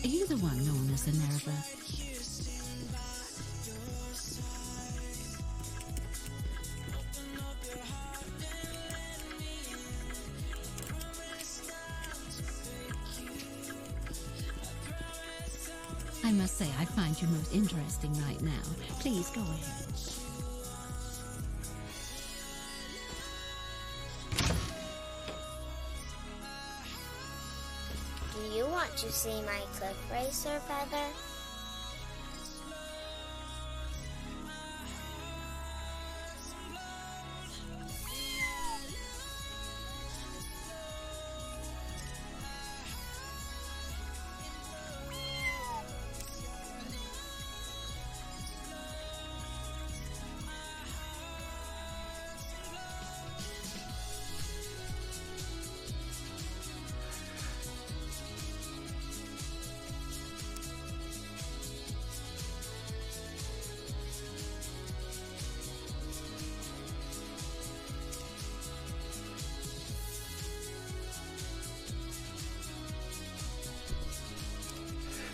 you the one known as the Nerva? I must say, I find you most interesting right now. Please go ahead. Do you want to see my cliff racer, Feather?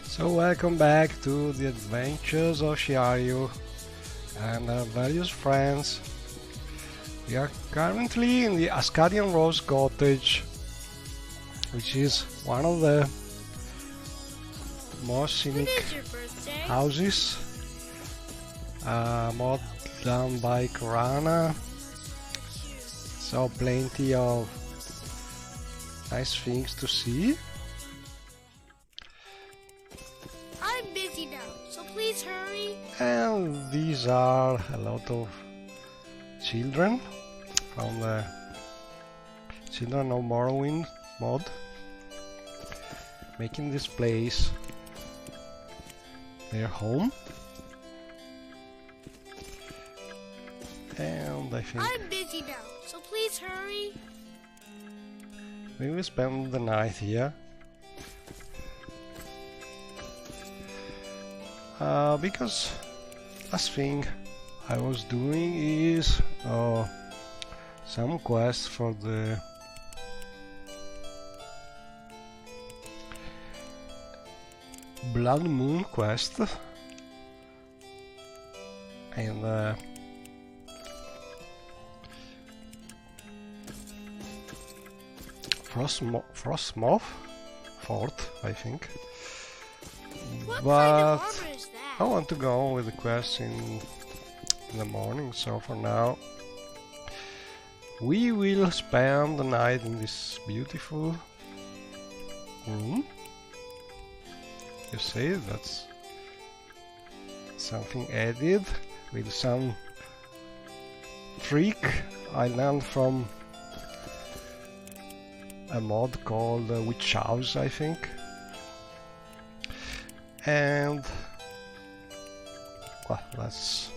So welcome back to the adventures of Shiaryu and our various friends. We are currently in the Ascadian Rose Cottage, which is one of the most scenic houses, mod done by Korana. So plenty of nice things to see. I'm busy now, so please hurry. And these are a lot of children from the Children of Morrowind mod, making this place their home. And I think I'm busy now, so please hurry. we will spend the night here. Because last thing I was doing is some quests for the Blood Moon quest, and Frostmoth Fort, I think. What But kind of armor is that? I want to go with the quest in the morning, so for now we will spend the night in this beautiful room. You see, that's something added with some trick I learned from a mod called Witch House, I think. And well, let's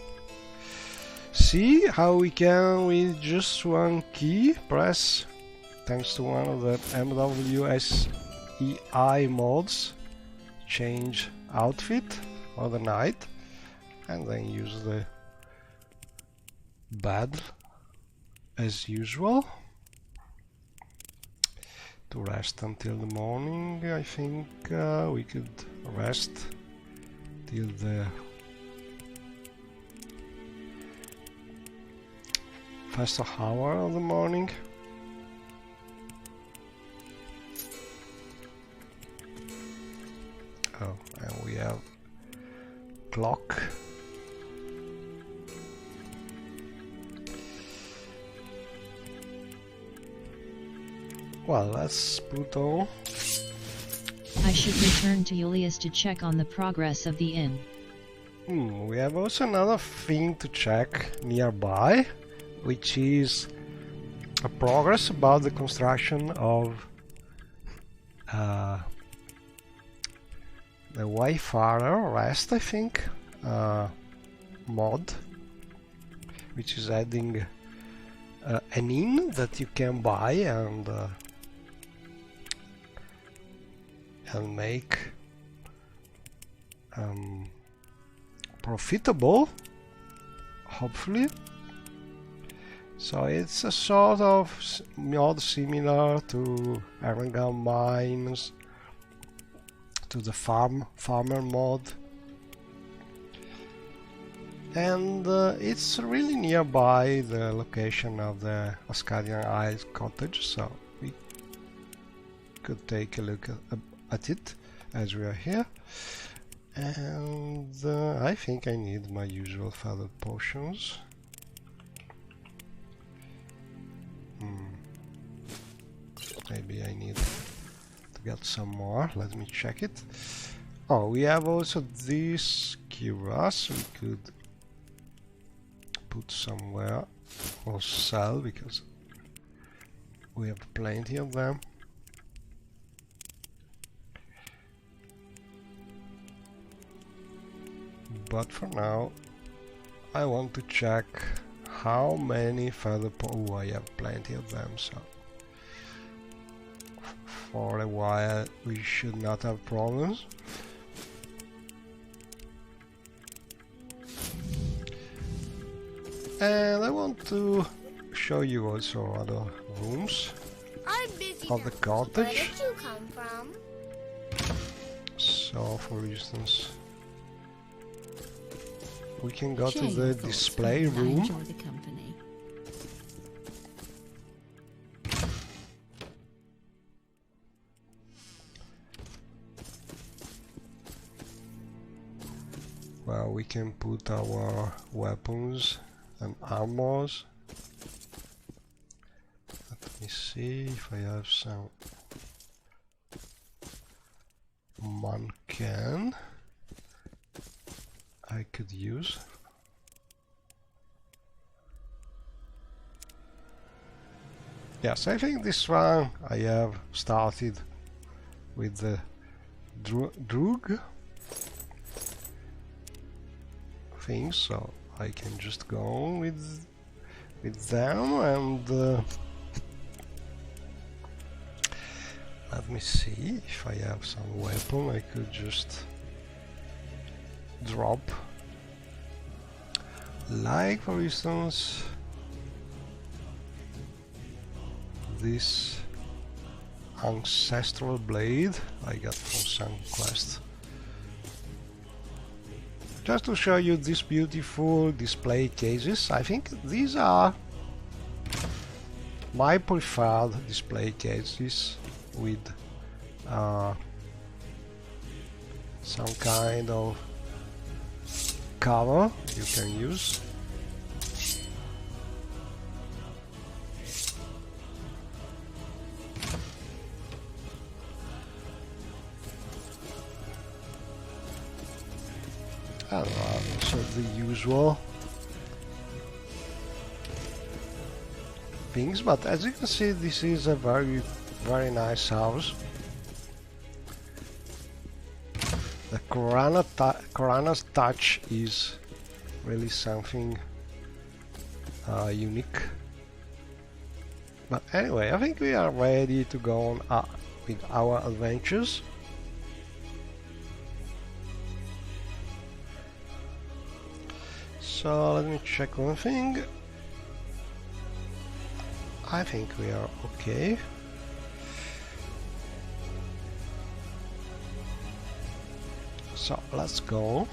see how we can, with just one key press, thanks to one of the MWSEI mods, change outfit for the night, and then use the bed as usual to rest until the morning. I think we could rest till the first hour of the morning. Oh, and we have clock. Well, let's put on. I should return to Julius to check on the progress of the inn. We have also another thing to check nearby, which is a progress about the construction of the Wayfarer Rest, I think, mod, which is adding an inn that you can buy and make profitable, hopefully. So it's a sort of mod similar to Erangel Mines, to the farmer mode, and it's really nearby the location of the Ascadian Isles cottage, so we could take a look at it as we are here. And I think I need my usual feather potions. Maybe I need to get some more. Let me check it. Oh, we have also this cuirass we could put somewhere or sell, because we have plenty of them. But for now I want to check how many feather oh, I have plenty of them, so for a while we should not have problems. And I want to show you also other rooms of the cottage. Where did you come from? So, for instance, we can go Share to your the thoughts, display friends. I room. enjoy the company. Well, we can put our weapons and armors. Let me see if I have some mannequin I could use. Yes, I think this one I have started with the Droog things, so I can just go on with them. And let me see if I have some weapon I could just drop, like for instance this ancestral blade I got from some quest. Just to show you these beautiful display cases, I think these are my preferred display cases with some kind of cover you can use. And also the usual things, but as you can see, this is a very nice house. The Corana's touch is really something unique. But anyway, I think we are ready to go on with our adventures. So let me check one thing. I think we are okay. So let's go.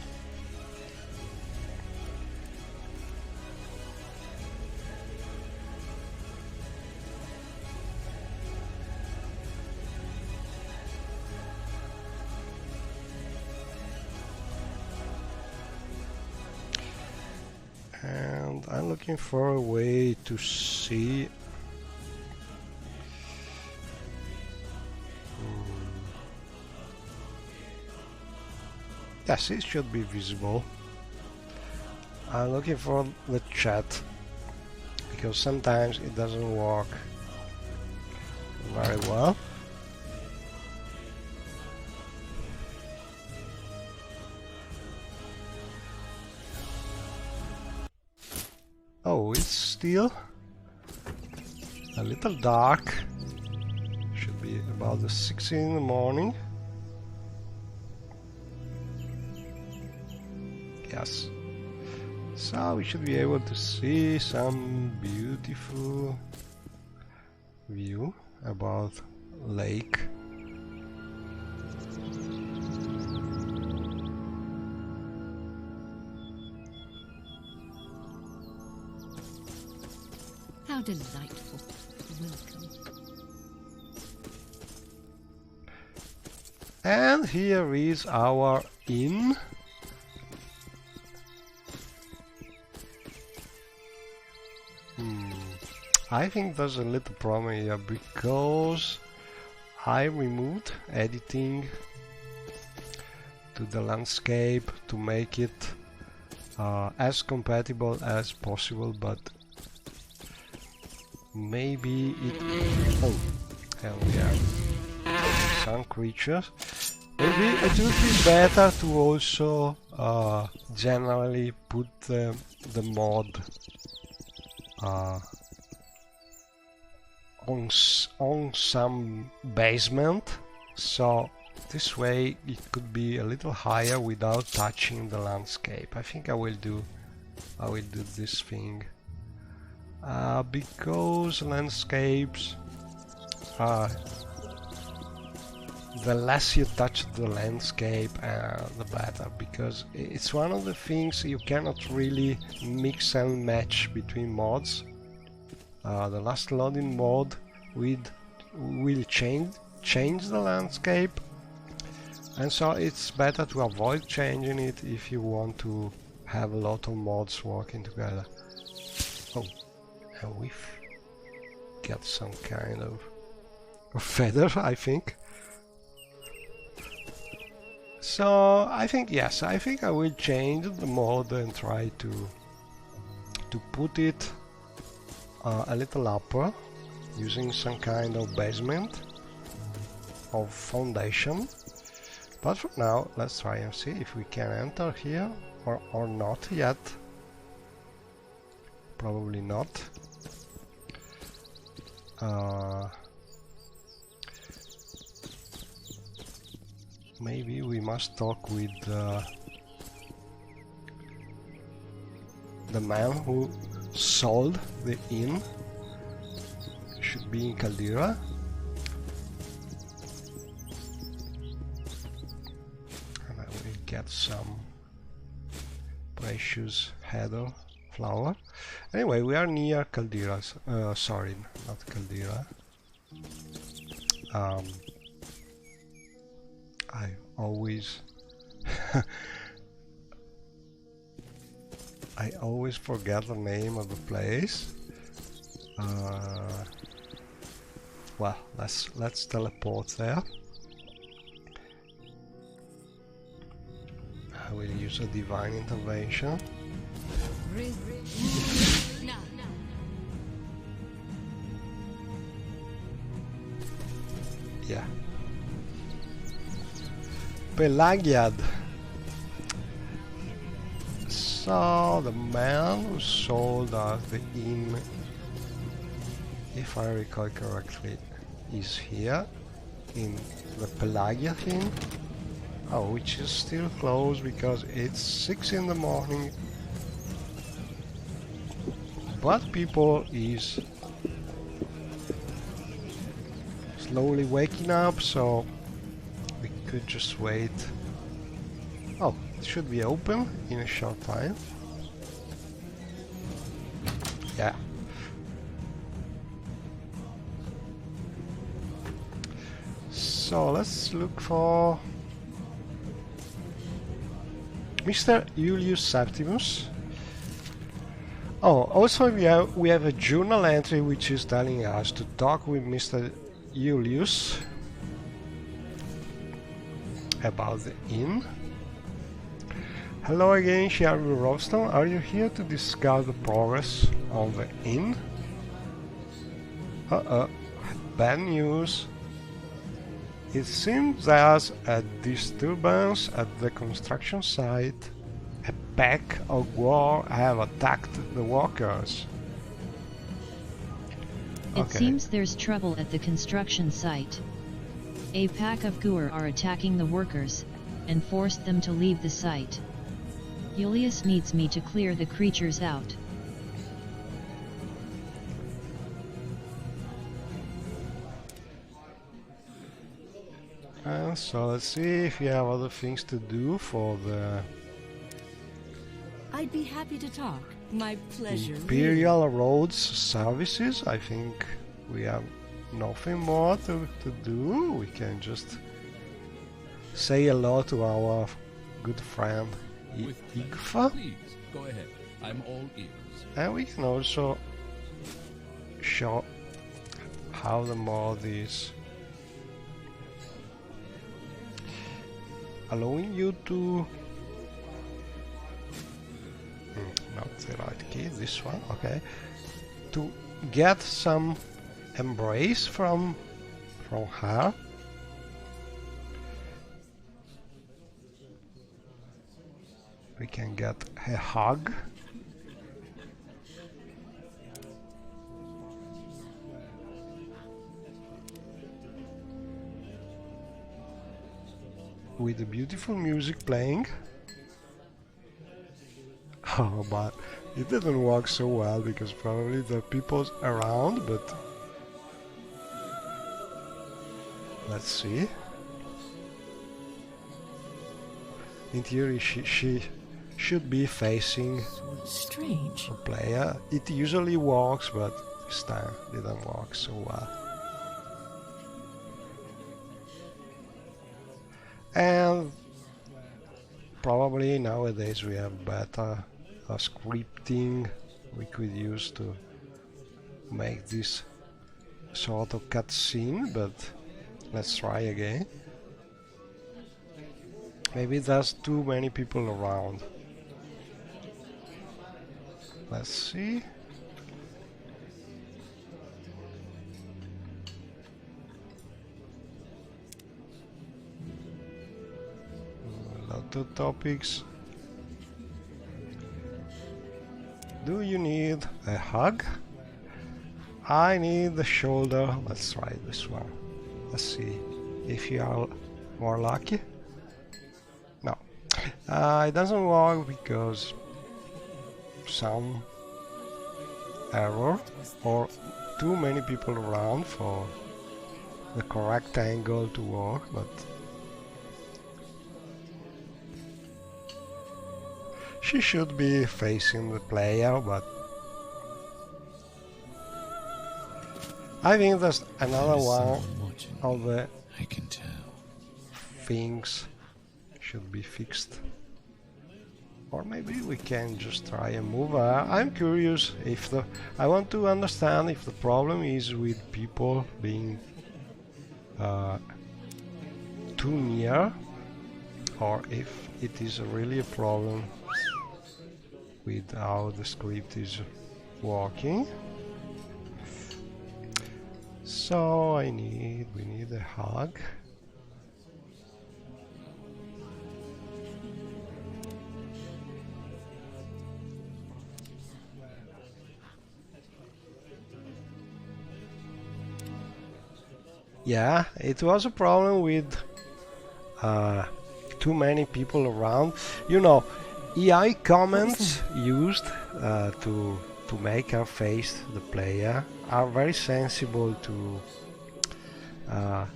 And I'm looking for a way to see. Yes, it should be visible. I'm looking for the chat because sometimes it doesn't work very well. Oh, it's still a little dark. Should be about the 6 in the morning. Yes. So we should be able to see some beautiful view about lake. delightful. Welcome. And here is our inn. I think there's a little problem here because I removed editing to the landscape to make it as compatible as possible, but maybe it... Oh, and we have some creatures. Maybe it would be better to also generally put the mod on some basement, so this way it could be a little higher without touching the landscape. I think I will do this thing because landscapes, the less you touch the landscape, the better, because it's one of the things you cannot really mix and match between mods. The last loading mod will change the landscape, and so it's better to avoid changing it if you want to have a lot of mods working together. Oh, and we've got some kind of feather, I think. So I think, yes, I think I will change the mod and try to put it a little upper, using some kind of basement of foundation. But for now, let's try and see if we can enter here or not yet. Probably not. Maybe we must talk with the man who sold the inn. Should be in Caldera. And I will get some precious heather flower. Anyway, we are near Caldera. Sorry, not Caldera. I always I always forget the name of the place. Well, let's teleport there. I will use a divine intervention. Yeah. Pelagiad. So the man who sold us the inn, if I recall correctly, is here in the Pelagia Inn. Oh, which is still closed because it's 6 in the morning. But people is slowly waking up, so we could just wait. Oh, it should be open in a short time. Yeah. So let's look for Mr. Julius Septimus. Oh, also we have a journal entry which is telling us to talk with Mr. Julius about the inn. Hello again, Sherry Roston. Are you here to discuss the progress of the inn? Bad news. It seems there's a disturbance at the construction site. A pack of war have attacked the workers. It seems there's trouble at the construction site. A pack of Goor are attacking the workers, and forced them to leave the site. Julius needs me to clear the creatures out. So let's see if we have other things to do for the... I'd be happy to talk. My pleasure. Imperial Roads Services. I think we have nothing more to do. We can just say hello to our good friend Igfa. Please, go ahead. I'm all ears. And we can also show how the mod is allowing you to not the right key, this one, okay, to get some embrace from her. We can get a hug. With the beautiful music playing. Oh, but it didn't work so well because probably there are people around, but let's see. In theory, she should be facing Strange. a player. It usually works, but this time didn't work so well. And probably nowadays we have better scripting we could use to make this sort of cutscene, but let's try again. Maybe there's too many people around. Let's see. A lot of topics. Do you need a hug? I need the shoulder. Let's try this one. Let's see if you are more lucky. No, it doesn't work because some error or too many people around for the correct angle to work, but she should be facing the player, but I think that's another one of the I can tell. things should be fixed. Or maybe we can just try and move her. I'm curious if I want to understand if the problem is with people being too near, or if it is really a problem with how the script is working. So we need a hug. Yeah, it was a problem with too many people around. You know, AI comments used to make her face the player are very sensible to other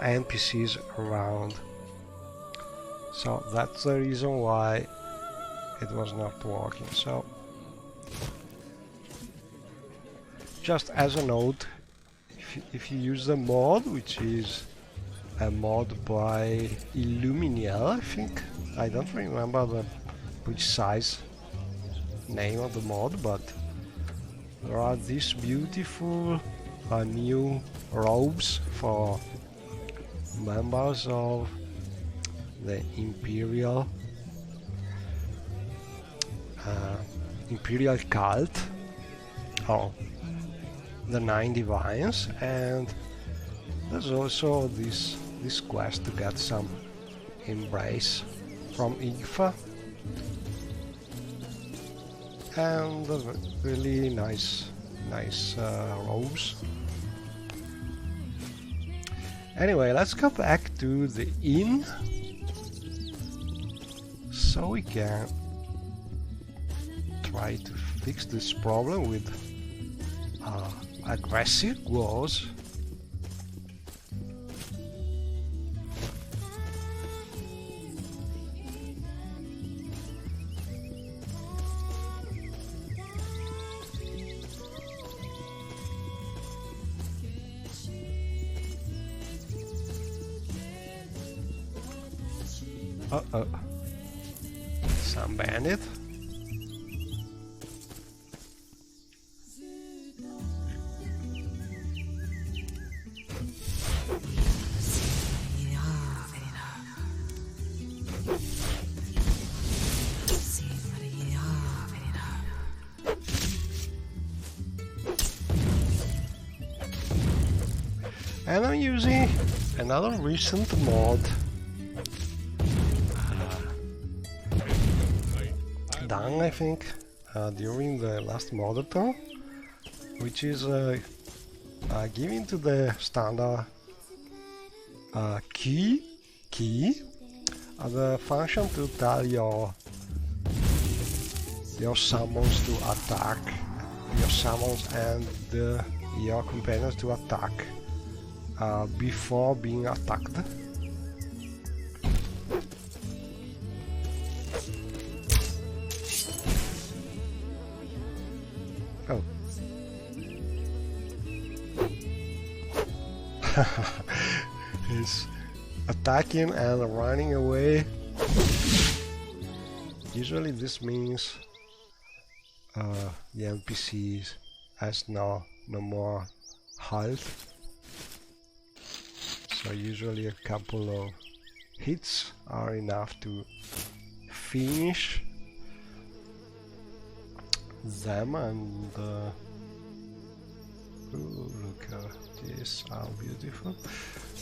NPCs around. So that's the reason why it was not working. So just as a note, if you use the mod, which is a mod by Illuminiel, I think, I don't remember the precise name of the mod, but there are these beautiful new robes for members of the Imperial cult, or the 9 Divines, and there's also this quest to get some embrace from Igfa, and really nice robes. Anyway, let's go back to the inn so we can try to fix this problem with aggressive wars. Uh-oh. Some bandit. And I'm using another recent mod done, I think, during the last modathon, which is giving to the standard key the function to tell your summons to attack, your summons and your companions to attack before being attacked. Oh. He's attacking and running away. Usually this means the NPCs has no more health. So usually a couple of hits are enough to finish them, and ooh, look at this, how beautiful.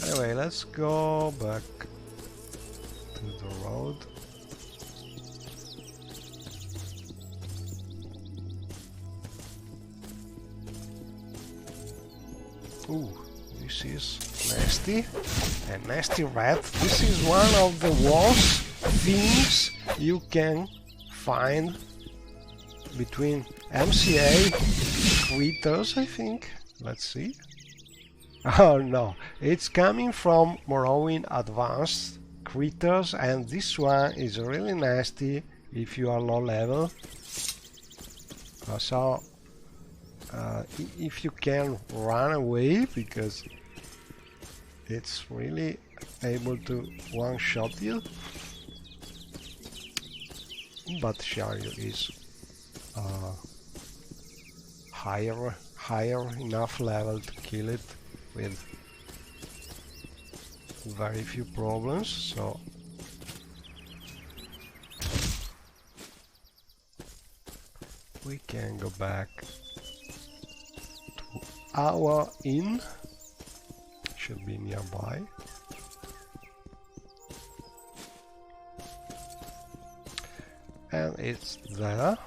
Anyway, let's go back to the road. Ooh, this is nasty. A nasty rat. This is one of the worst things you can find between MCA critters, I think. Let's see. Oh no, it's coming from Morrowind Advanced critters, and this one is really nasty if you are low level. So if you can run away, because it's really able to one-shot you. But Sharyu is higher enough level to kill it with very few problems, so we can go back to our inn. Should be nearby. And it's there.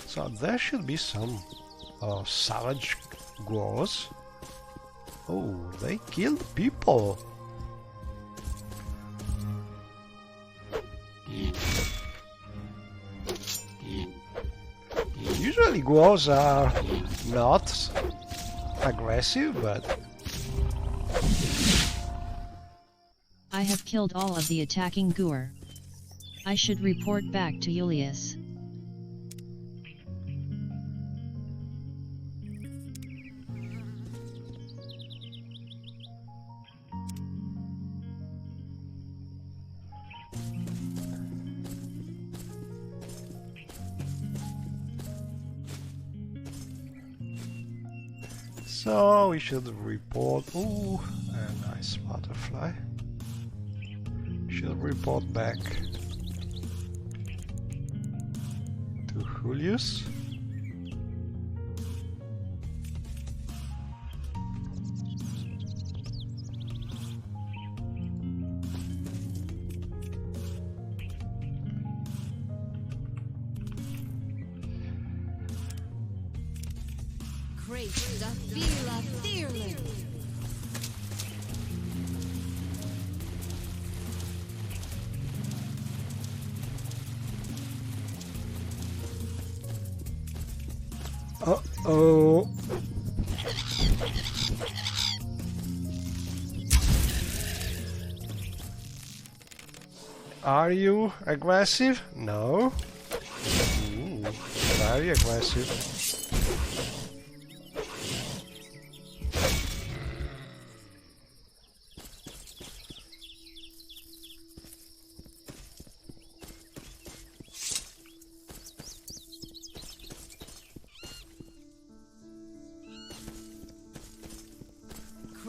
So there should be some savage ghouls. Oh, they killed people. Usually ghouls are not aggressive, but I have killed all of the attacking Goor. I should report back to Julius. so we should report. Ooh, a nice butterfly. Should report back to Julius. Great, the Vila Fearless. Uh-oh. Are you aggressive? No. Ooh, very aggressive.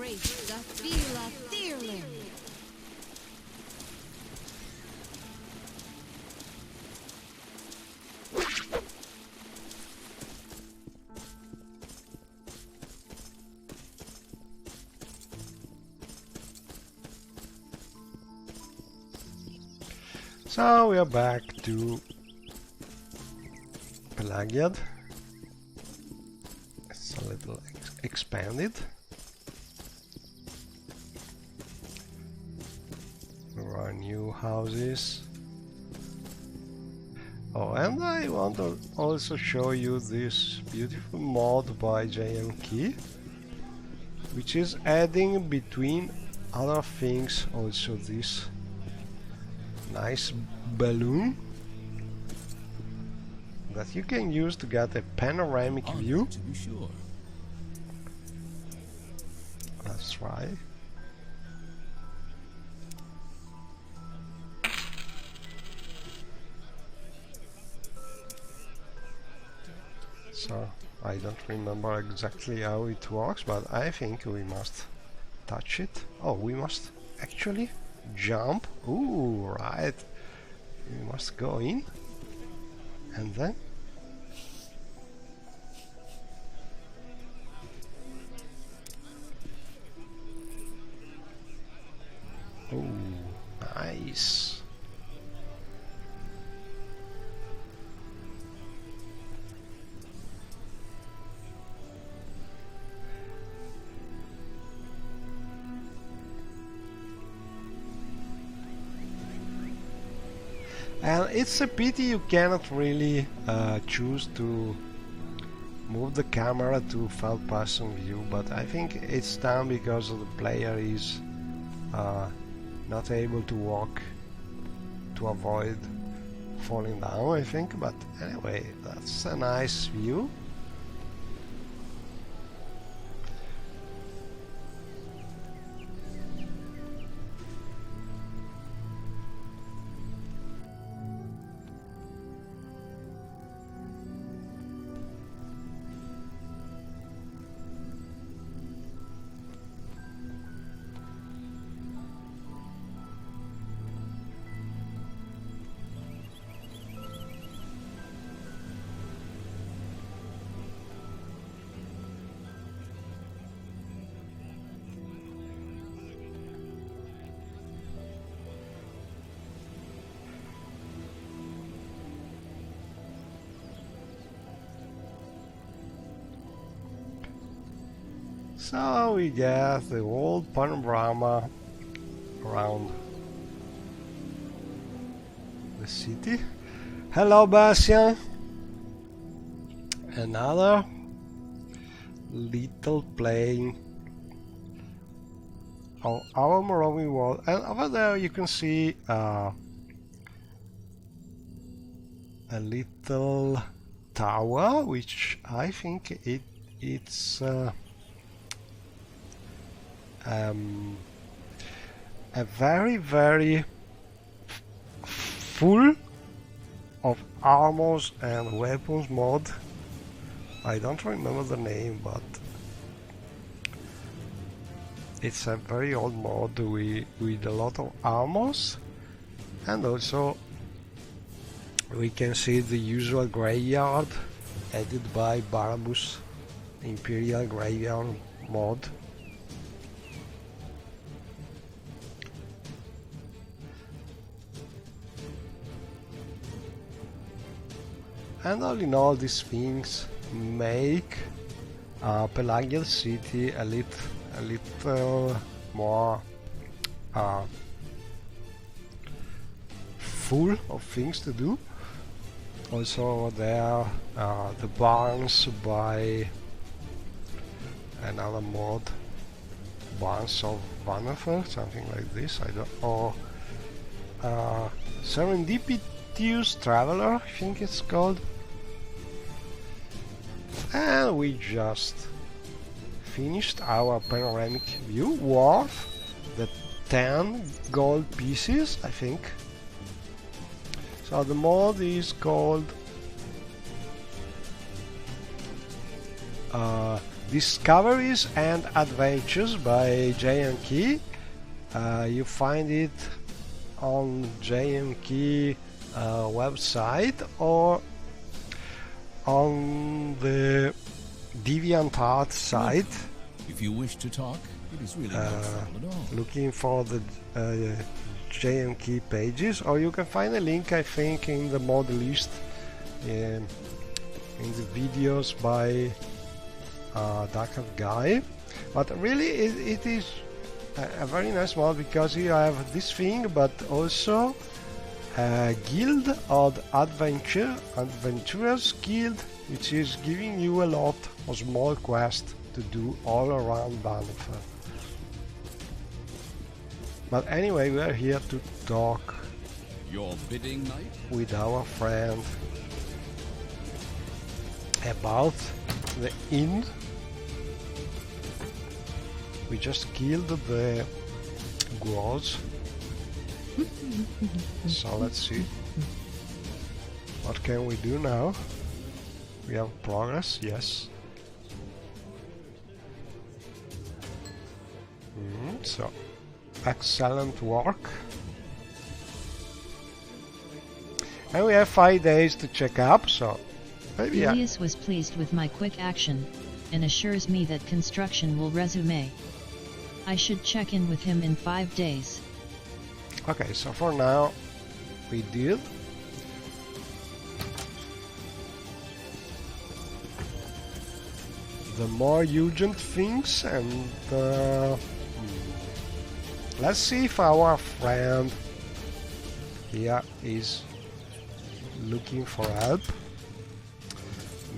Embrace the Fila Fearling. So we are back to Pelagiad. It's a little expanded. There are new houses. Oh, and I want to also show you this beautiful mod by JM Key, which is adding between other things also this nice balloon that you can use to get a panoramic view. To be sure. Let's try. So I don't remember exactly how it works, but I think we must touch it. Oh, we must actually jump. Ooh, right. We must go in and then oh, nice. And it's a pity you cannot really choose to move the camera to third person view, but I think it's done because the player is not able to walk to avoid falling down, I think. But anyway, that's a nice view. So we get the whole panorama around the city. Hello, Bastian. Another little plane of our Morrowind World, and over there you can see a little tower, which I think it's a very full of armors and weapons mod. I don't remember the name, but it's a very old mod with a lot of armors, and also we can see the usual graveyard added by Barabus, Imperial Graveyard mod. And all in all, these things make Pelagiad City a little more full of things to do. Also there the barns by another mod, Barns of Vanafer, something like this, I don't know. Serendipitous Traveler, I think it's called. And we just finished our panoramic view, worth the 10 gold pieces, I think. So the mod is called Discoveries and Adventures by JMK. You find it on JMK website or on the DeviantArt site. If you wish to talk, it is really no trouble at all. Looking for the JMK pages, or you can find a link, I think, in the mod list in the videos by Darker Guy. But really it is a very nice mod, because you have this thing, but also a guild of adventurers guild, which is giving you a lot of small quests to do all around Bannerfell. But anyway, we are here to talk Your bidding, knight? with our friend about the inn. We just killed the Grows. So let's see. What can we do now? We have progress, yes. So, excellent work. And we have 5 days to check up, so maybe Julius was pleased with my quick action, and assures me that construction will resume. I should check in with him in 5 days. Okay, so for now, we did. The more urgent things, and let's see if our friend here is looking for help.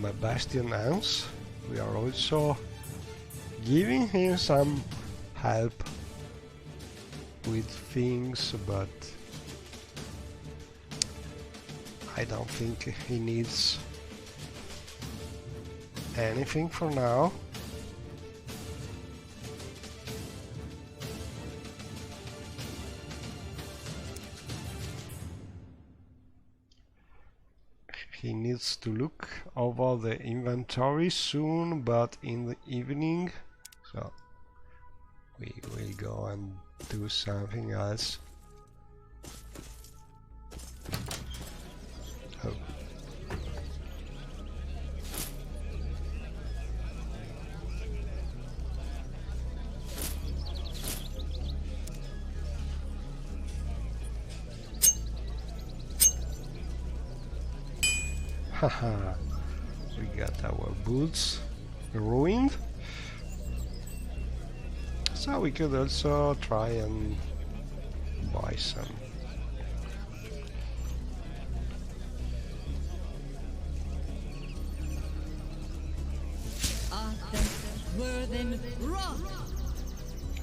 My Bastion ends. We are also giving him some help with things, but I don't think he needs anything for now. He needs to look over the inventory soon, but in the evening, so we will go and do something else. Oh. Haha, we got our boots ruined. So we could also try and buy some.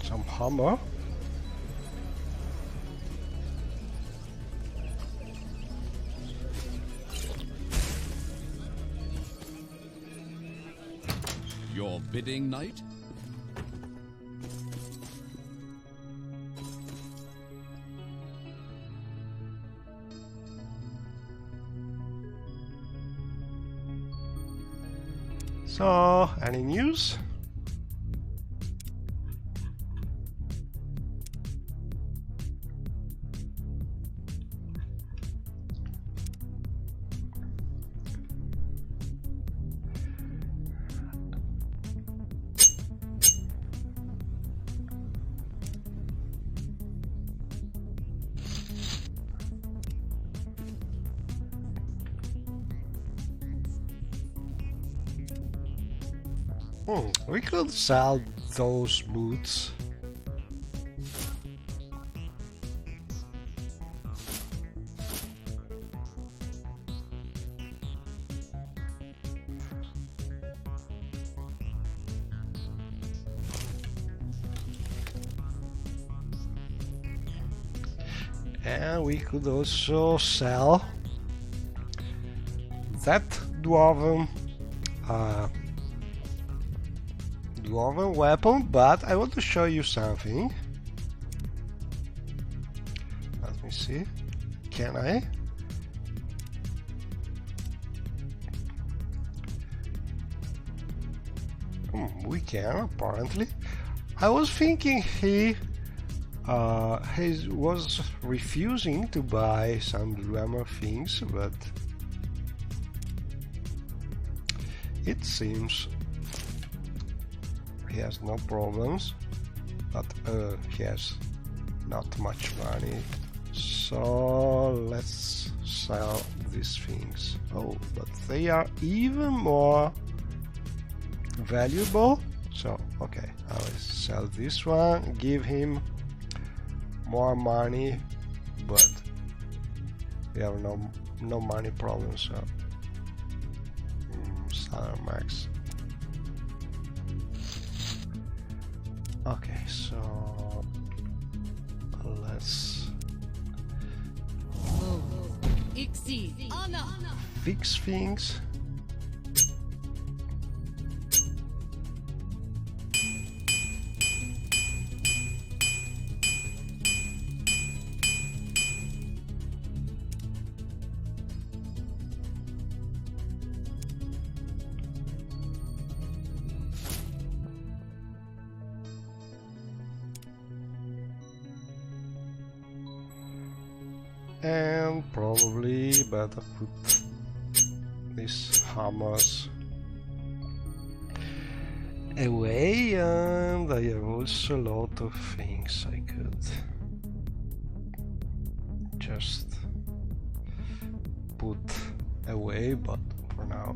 Some hammer. Your bidding, knight? So, any news? We could sell those boots. And we could also sell that dwarven weapon, but I want to show you something. Let me see. Can I? We can, apparently. I was thinking he was refusing to buy some glamour things, but it seems he has no problems, but he has not much money. So let's sell these things. Oh, but they are even more valuable. So okay, I will sell this one, give him more money, but we have no money problem. So Salary max. Okay, so let's fix things. And probably better put these hammers away, and I have also a lot of things I could just put away, but for now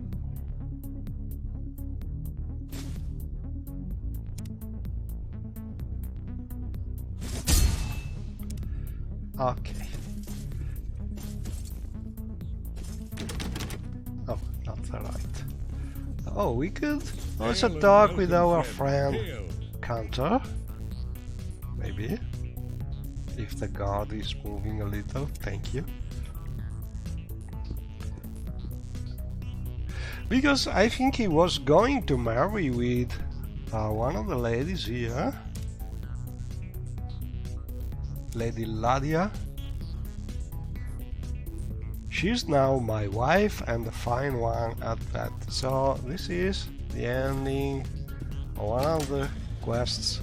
okay. Oh, not the right. Oh, we could also talk with our friend Counter. Maybe. If the guard is moving a little, thank you. Because I think he was going to marry with one of the ladies here. Lady Ladia. She's now my wife, and a fine one at that. So this is the ending of one of the quests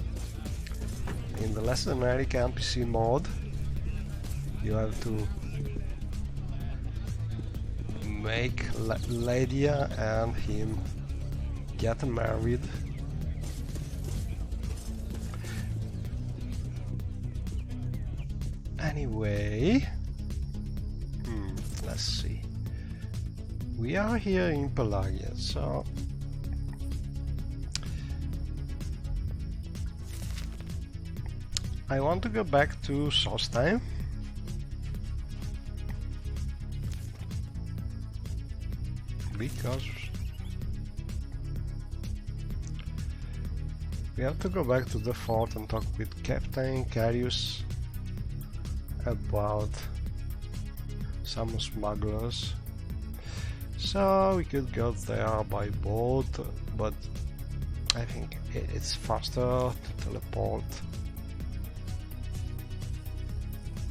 in the less generic NPC mode. You have to make Ladia and him get married. Anyway, let's see. We are here in Pelagia, so I want to go back to Solstheim. Because we have to go back to the fort and talk with Captain Carius about some smugglers. So we could go there by boat, but I think it's faster to teleport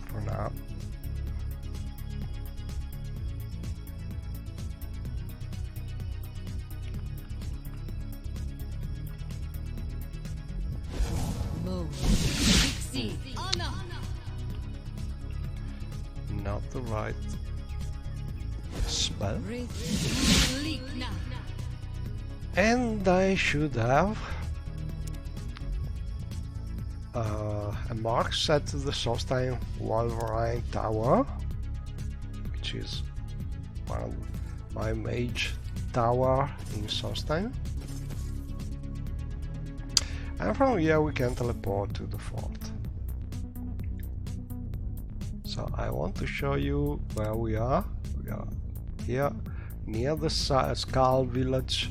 for now. Not the right spell. And I should have a mark set to the Solstheim Wolverine Tower, which is one of my mage tower in Solstheim. And from here we can teleport to the fort. So I want to show you where we are. We are here near the Skull Village.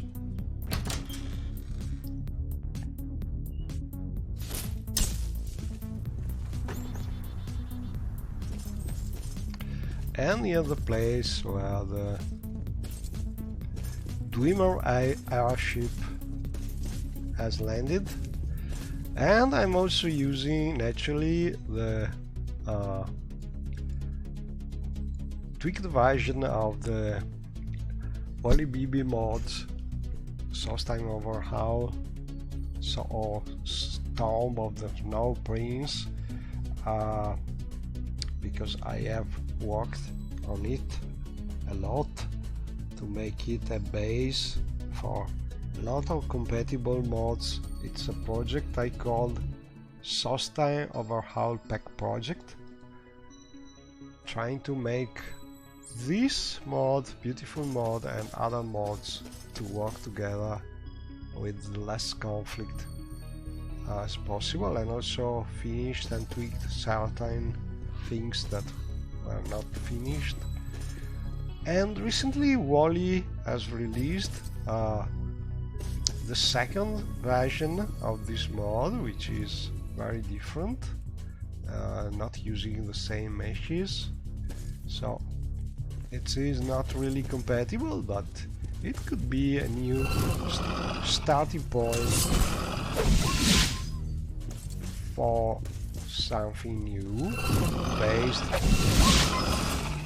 And near the place where the Dwemer airship has landed. And I'm also using naturally the tweaked version of the Oli BB mods Solstheim Overhaul, or Storm of the Snow Prince, because I have worked on it a lot to make it a base for a lot of compatible mods. It's a project I called Solstheim Overhaul Pack Project, trying to make this mod, beautiful mod, and other mods to work together with less conflict as possible, and also finished and tweaked certain things that were not finished. And recently Wally has released the second version of this mod, which is very different, not using the same meshes, so it is not really compatible, but it could be a new starting point for something new based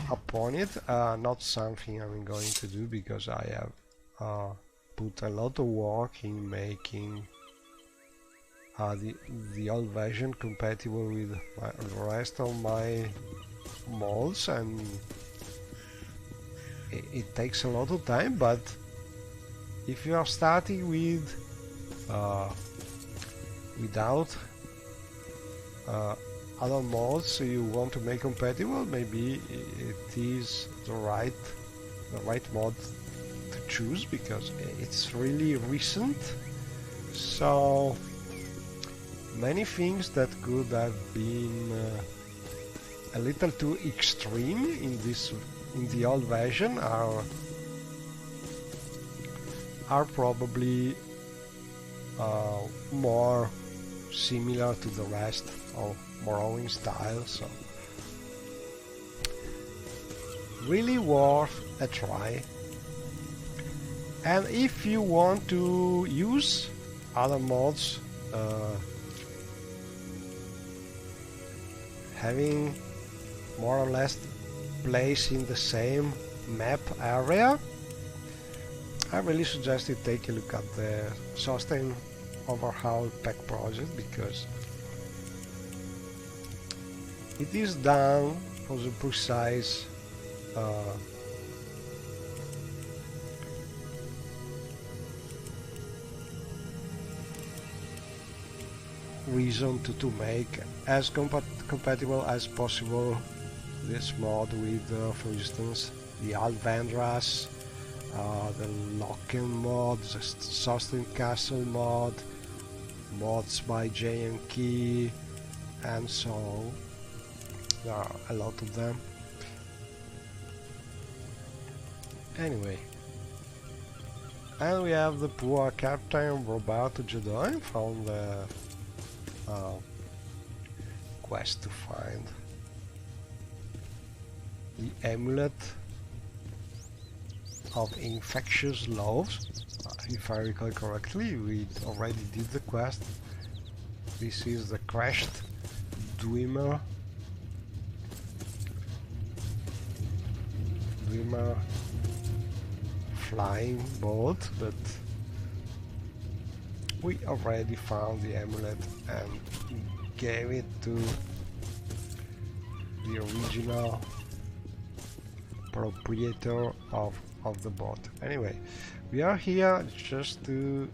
upon it. Not something I'm going to do because I have put a lot of work in making the old version compatible with the rest of my molds, and it takes a lot of time. But if you are starting with without other mods you want to make compatible, maybe it is the right mod to choose, because it's really recent. So many things that could have been a little too extreme in the old version are probably more similar to the rest of Morrowind style, so really worth a try. And if you want to use other mods having more or less place in the same map area, I really suggest you take a look at the Solstheim Overhaul Pack project, because it is done for the precise reason to make as compatible as possible this mod with, for instance, the Alvendras, the Locken mod, the Solstheim Castle mod, mods by JMK, and so on. There are a lot of them. Anyway, and we have the poor Captain Roberto Gedon from the quest to find the amulet of infectious loaves. If I recall correctly, we already did the quest. This is the crashed Dwemer flying boat, but we already found the amulet and gave it to the original proprietor of the boat. Anyway, we are here just to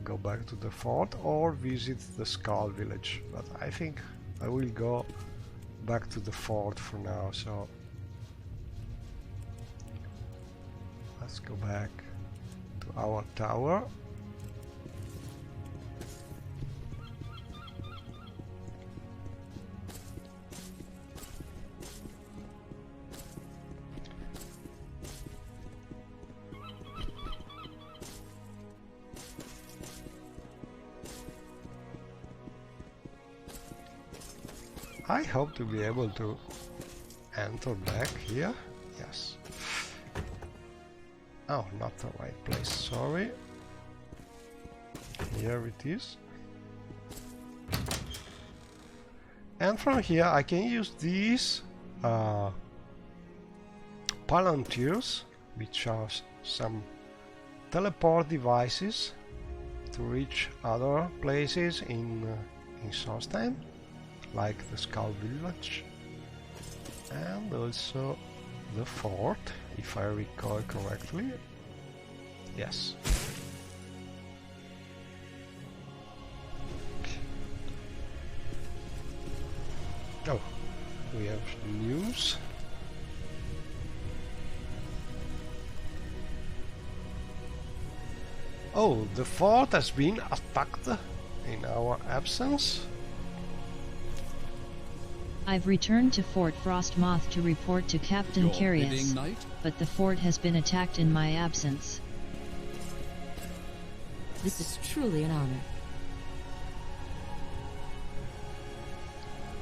go back to the fort or visit the Skull Village, but I think I will go back to the fort for now, so let's go back to our tower. I hope to be able to enter back here. Yes. Oh, not the right place, sorry. Here it is. And from here I can use these palantirs, which are some teleport devices to reach other places in Solstheim, like the Skull Village, and also the fort, if I recall correctly. Yes. Oh, we have news. Oh, the fort has been attacked in our absence. I've returned to Fort Frostmoth to report to Captain Your Carius, bidding, knight? but the fort has been attacked in my absence. This is truly an honor.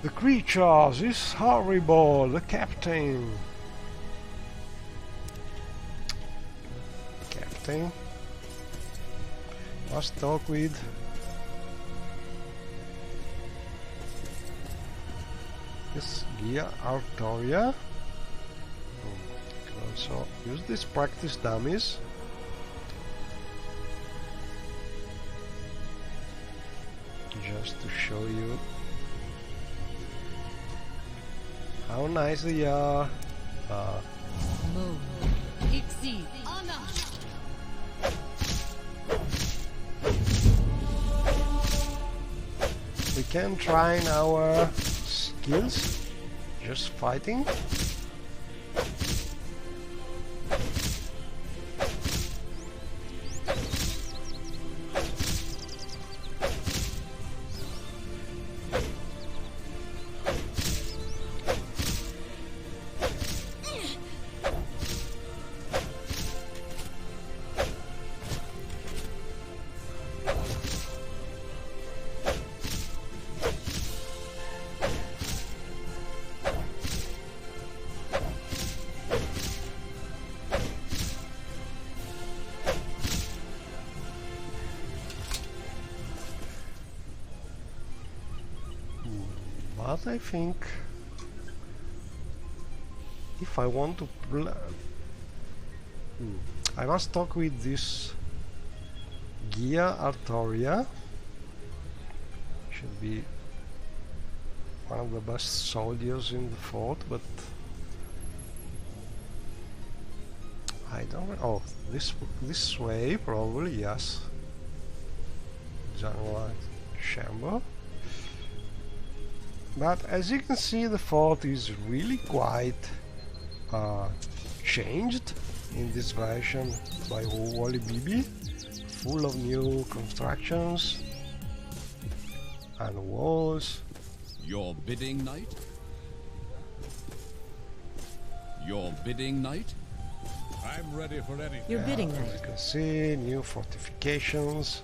The creatures is horrible, the captain. Captain. Must talk with this Gia Artoria. Can also use these practice dummies. Just to show you how nice they are. We can try our skills just fighting. But I think if I want to play, I must talk with this Gia Artoria. Should be one of the best soldiers in the fort, but I don't know. Oh, this way probably, yes. General chamber. But as you can see, the fort is really quite changed in this version by Wally Bibi, full of new constructions and walls. Your bidding, knight? Your bidding, knight? I'm ready for anything. Your bidding, As you knight. can see, new fortifications.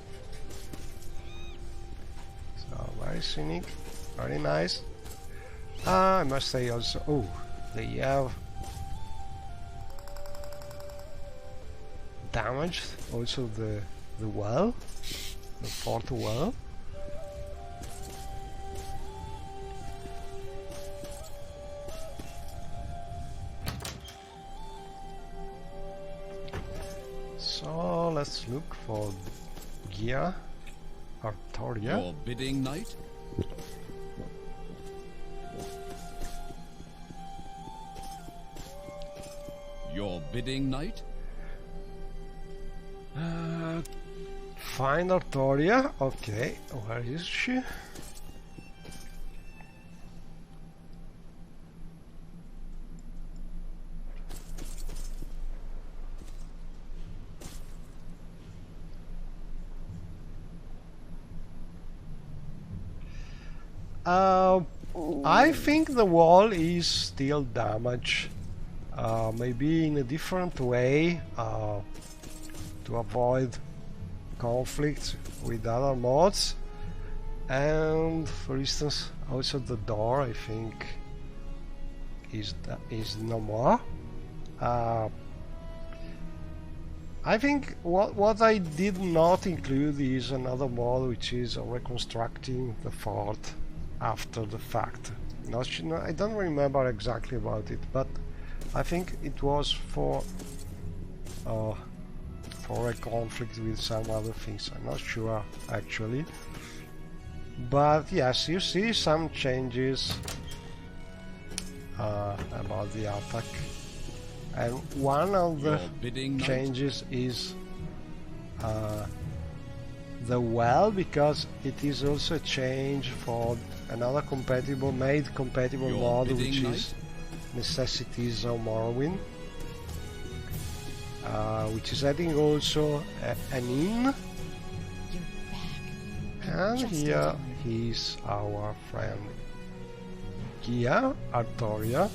So very scenic, very nice. I must say also, oh, they have damaged also the well, the fort well. So let's look for Gia Artoria. Your bidding, knight? Your bidding, knight? Find Artoria. Okay, where is she? I think the wall is still damaged. Maybe in a different way to avoid conflicts with other mods, and for instance also the door I think is no more. I think what I did not include is another mod, which is reconstructing the fort after the fact. I don't remember exactly about it, but I think it was for for a conflict with some other things. I'm not sure actually, but yes, you see some changes about the attack, and one of the changes is the well, because it is also a change for another compatible mod, which is Necessities of Morrowind, which is adding also an inn. And here is our friend Gia Artoria.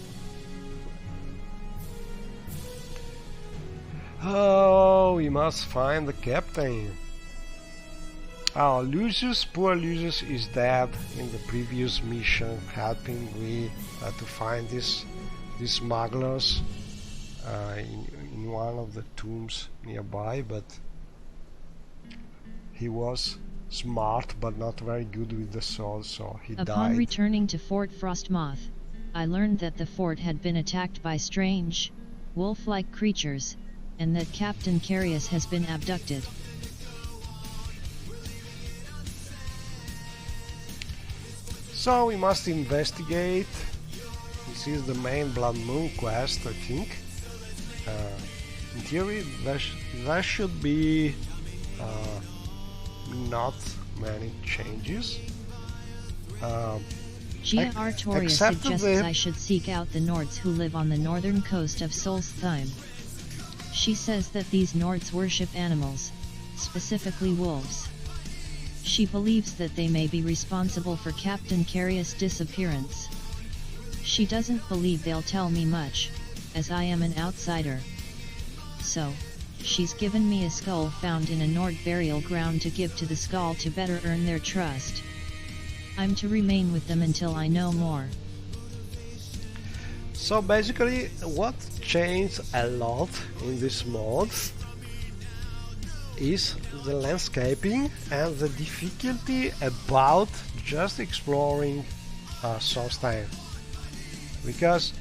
Oh, we must find the captain. Oh, Lucius, poor Lucius is dead in the previous mission, helping we to find these smugglers in one of the tombs nearby, but he was smart but not very good with the sword, so he died. Upon returning to Fort Frostmoth, I learned that the fort had been attacked by strange, wolf-like creatures, and that Captain Carius has been abducted. So we must investigate. This is the main Blood Moon quest, I think. In theory, there should be not many changes. Gia Artoria suggests I should seek out the Nords who live on the northern coast of Solstheim. She says that these Nords worship animals, specifically wolves. She believes that they may be responsible for Captain Carius' disappearance. She doesn't believe they'll tell me much, as I am an outsider. So, she's given me a skull found in a Nord burial ground to give to the skull to better earn their trust. I'm to remain with them until I know more. So basically, what changed a lot in this mod is the landscaping and the difficulty about just exploring Solstheim, because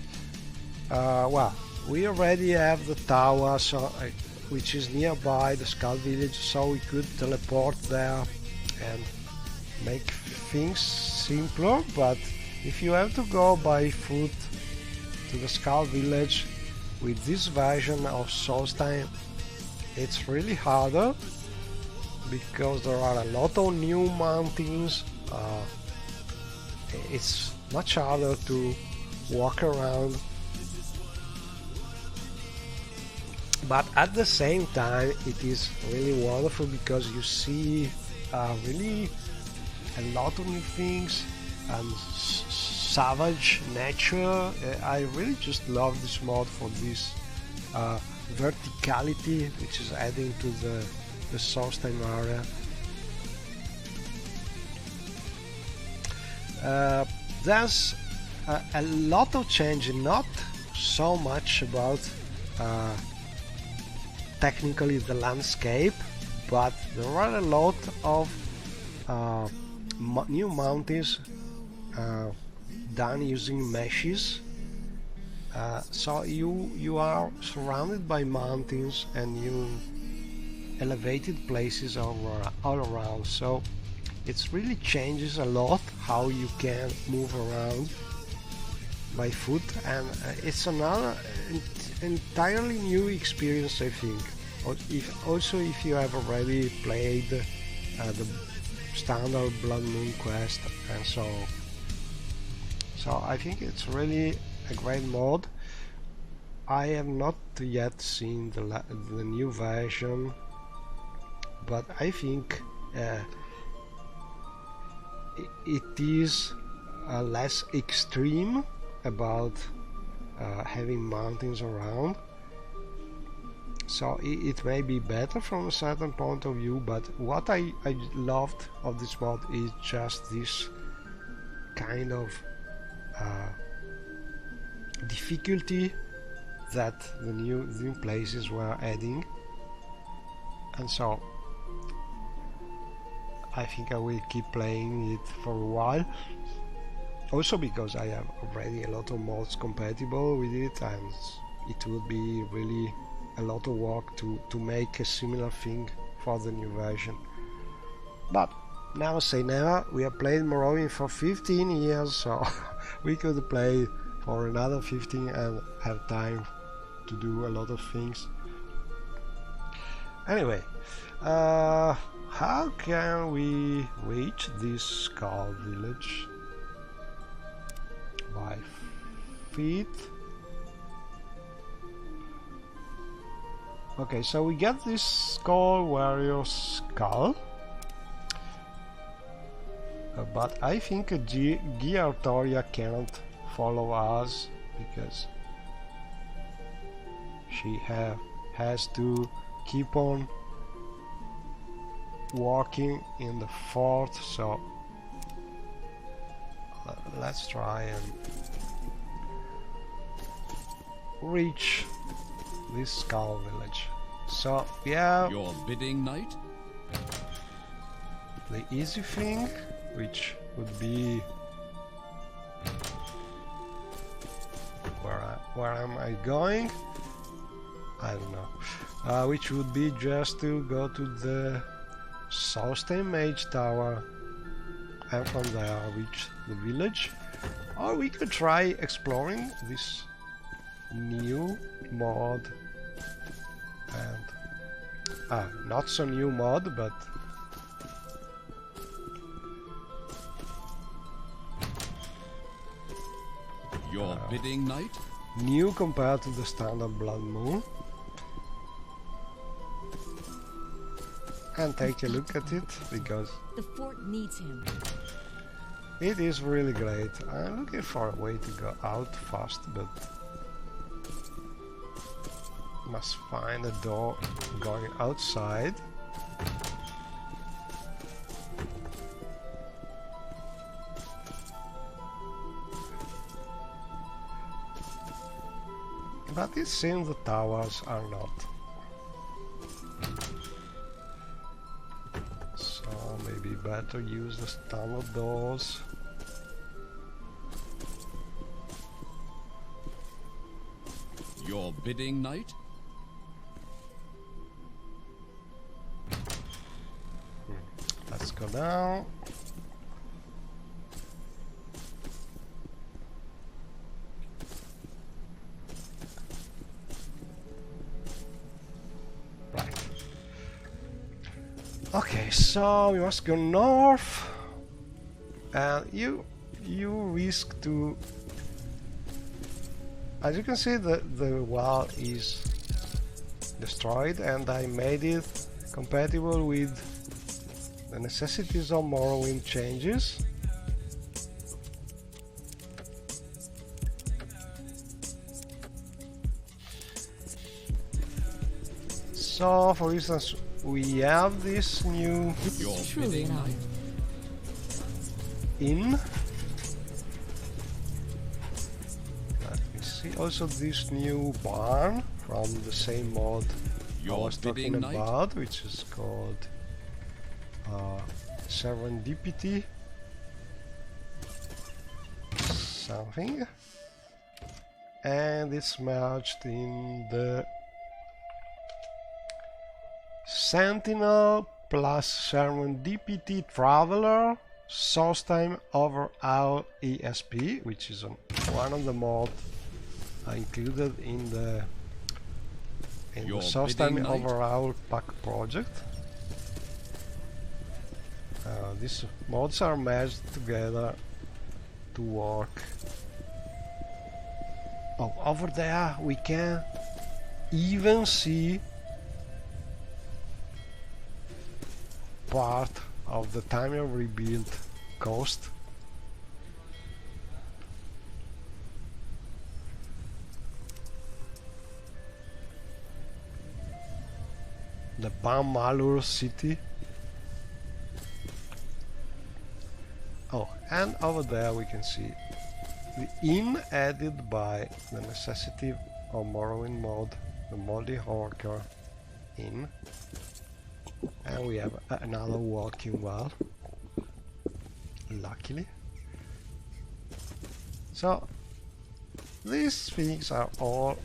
well, we already have the tower, so which is nearby the Skull Village, so we could teleport there and make things simpler. But if you have to go by foot to the Skull Village with this version of Solstheim, it's really harder, because there are a lot of new mountains. It's much harder to walk around, but at the same time it is really wonderful because you see really a lot of new things and savage nature. I really just love this mod for this verticality which is adding to the Solstheim area. There's a lot of change, not so much about technically the landscape, but there are a lot of new mountains done using meshes. So you are surrounded by mountains and you elevated places all around, so it really changes a lot how you can move around by foot, and it's another entirely new experience, I think. Also if you have already played the standard Blood Moon quest and so I think it's really a great mod. I have not yet seen the new version, but I think it is less extreme about having mountains around, so it may be better from a certain point of view. But what I loved of this mod is just this kind of difficulty that the new places were adding, and so I think I will keep playing it for a while, also because I have already a lot of mods compatible with it, and it would be really a lot of work to make a similar thing for the new version. But never say never. We have played Morrowind for 15 years, so we could play for another 15 and have time to do a lot of things. Anyway, how can we reach this skull village? By feet. Okay, so we get this skull warrior skull. But I think Giartoria cannot follow us because she has to keep on walking in the fort, so let's try and reach this skull village. So we have Your bidding, knight? the easy thing, which would be where am I going? I don't know. Which would be just to go to the Southern Mage Tower and from there reach the village. Or we could try exploring this new mod and not so new mod, but Your bidding, knight? new compared to the standard Blood Moon. And take a look at it, because The fort needs him. it is really great. I'm looking for a way to go out fast, but must find a door going outside. But it seems the towers are not. So maybe better use the standard doors. Your bidding, knight? Let's go down. Right. Okay, so we must go north, and you risk to. As you can see, the wall is destroyed, and I made it compatible with the necessities of Morrowind changes. So, for instance, we have this new Your Truly bidding, an honor. knight? inn. Let me see. Also, this new barn from the same mod I Your was talking bidding, knight? about, which is called Serendipity something, and it's merged in the Sentinel plus Serendipity Traveler source time over our ESP, which is one of the mods included in the Your source time bidding, knight? over our pack project. These mods are merged together to work. Oh, over there we can even see part of the timer rebuild coast. The Ban Malur city. Oh, and over there we can see the inn added by the necessity of Morrowind mod, the Moldy Horker inn. And we have another walking well, luckily. So these things are all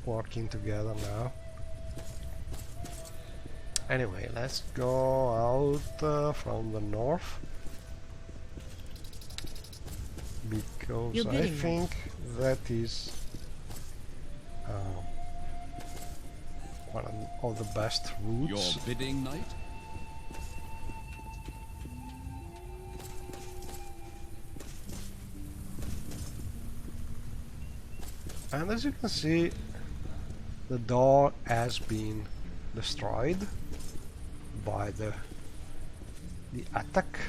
working together now. Anyway, let's go out from the north, because I think that is one of the best routes. Your bidding, knight? And as you can see, the door has been destroyed by the attack.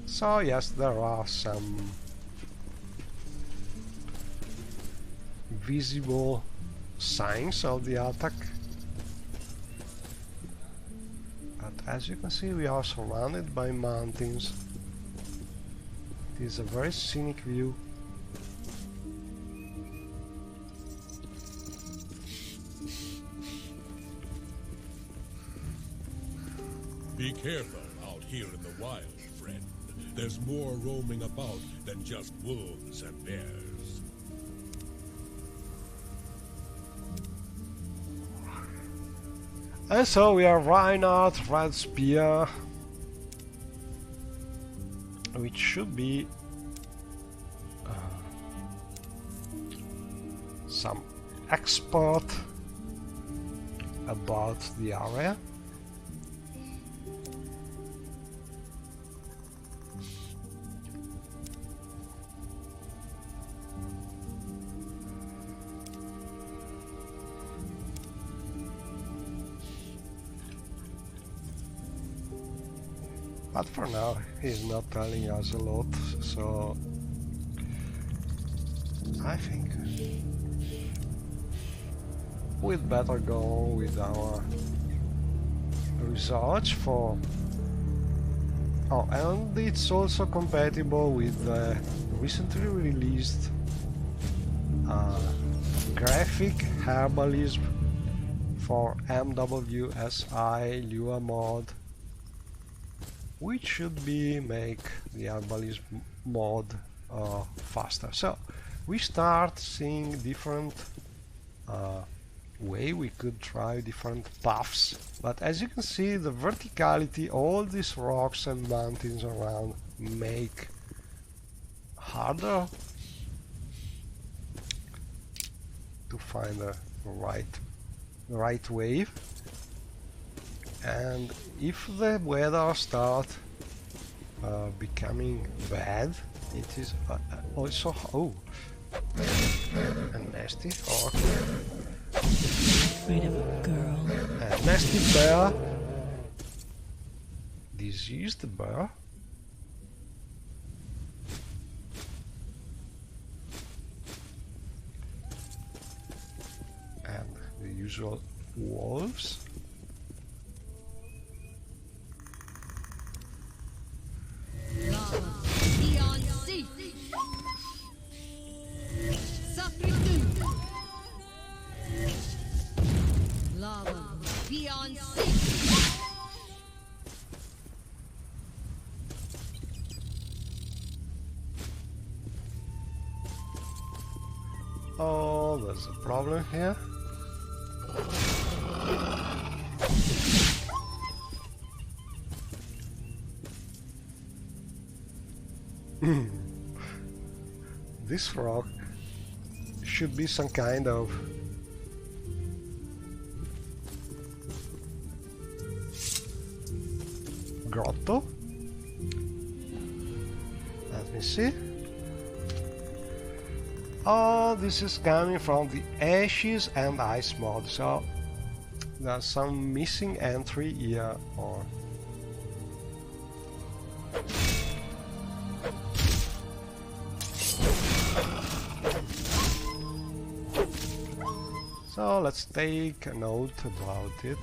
So yes, there are some visible signs of the attack. But as you can see, we are surrounded by mountains. It is a very scenic view. Be careful out here in the wild, friend. There's more roaming about than just wolves and bears. And so we are Reinhardt Red Spear, which should be some expert about the area. But for now, he's not telling us a lot, so I think we'd better go with our research for... Oh, and it's also compatible with the recently released graphic herbalism for MWSI Lua mod, which should be make the herbalism mod faster. So we start seeing different way we could try different paths, but as you can see, the verticality, all these rocks and mountains around make harder to find the right way. And if the weather start becoming bad, it is also a nasty orc, Afraid of a girl. a nasty bear, diseased bear, and the usual wolves. Oh, there's a problem here. This rock should be some kind of grotto. Let me see. Oh, this is coming from the Ashes and Ice mod, so there's some missing entry here, or so let's take a note about it.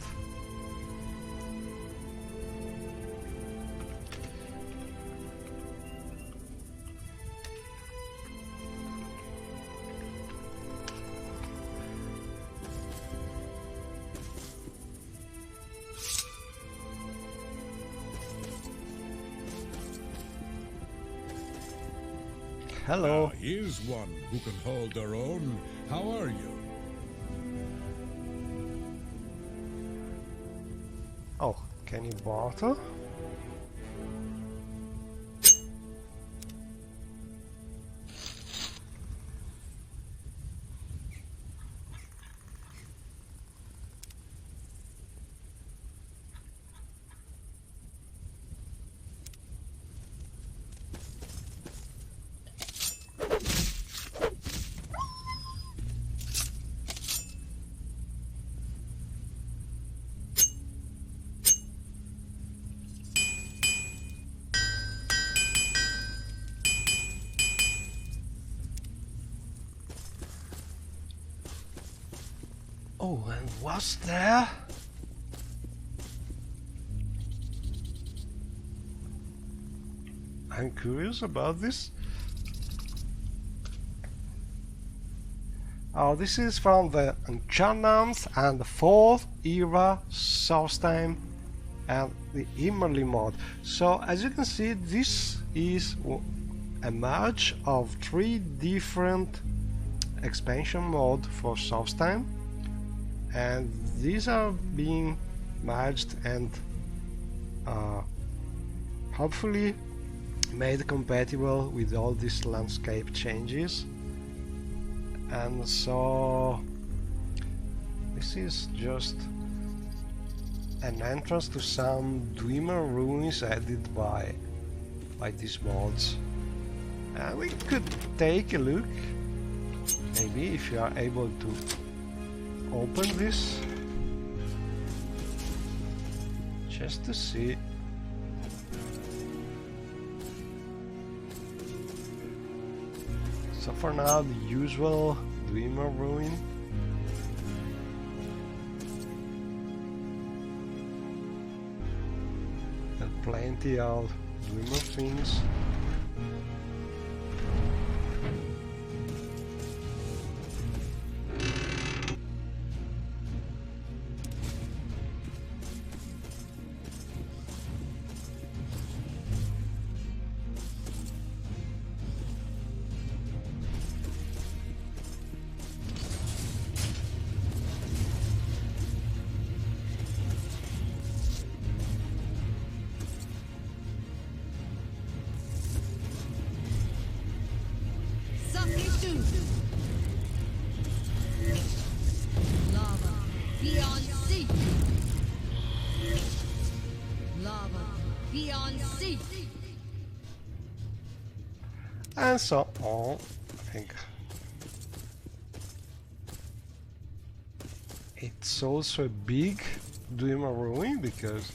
Hello. Now, here's one who can hold their own. How are you? Oh, can you barter? Oh, and what's there? I'm curious about this. Oh, this is from the Enchantments and the 4th era source time and the Immerly mod. So as you can see, this is a merge of 3 different expansion modes for source time, and these are being merged and hopefully made compatible with all these landscape changes. And so this is just an entrance to some Dwemer ruins added by these mods. We could take a look, maybe, if you are able to open this, just to see. So for now, the usual Dwemer ruin. And plenty of Dwemer things. Lava beyond sea. Lava beyond sea. And so on. I think it's also a big Dwemer ruin because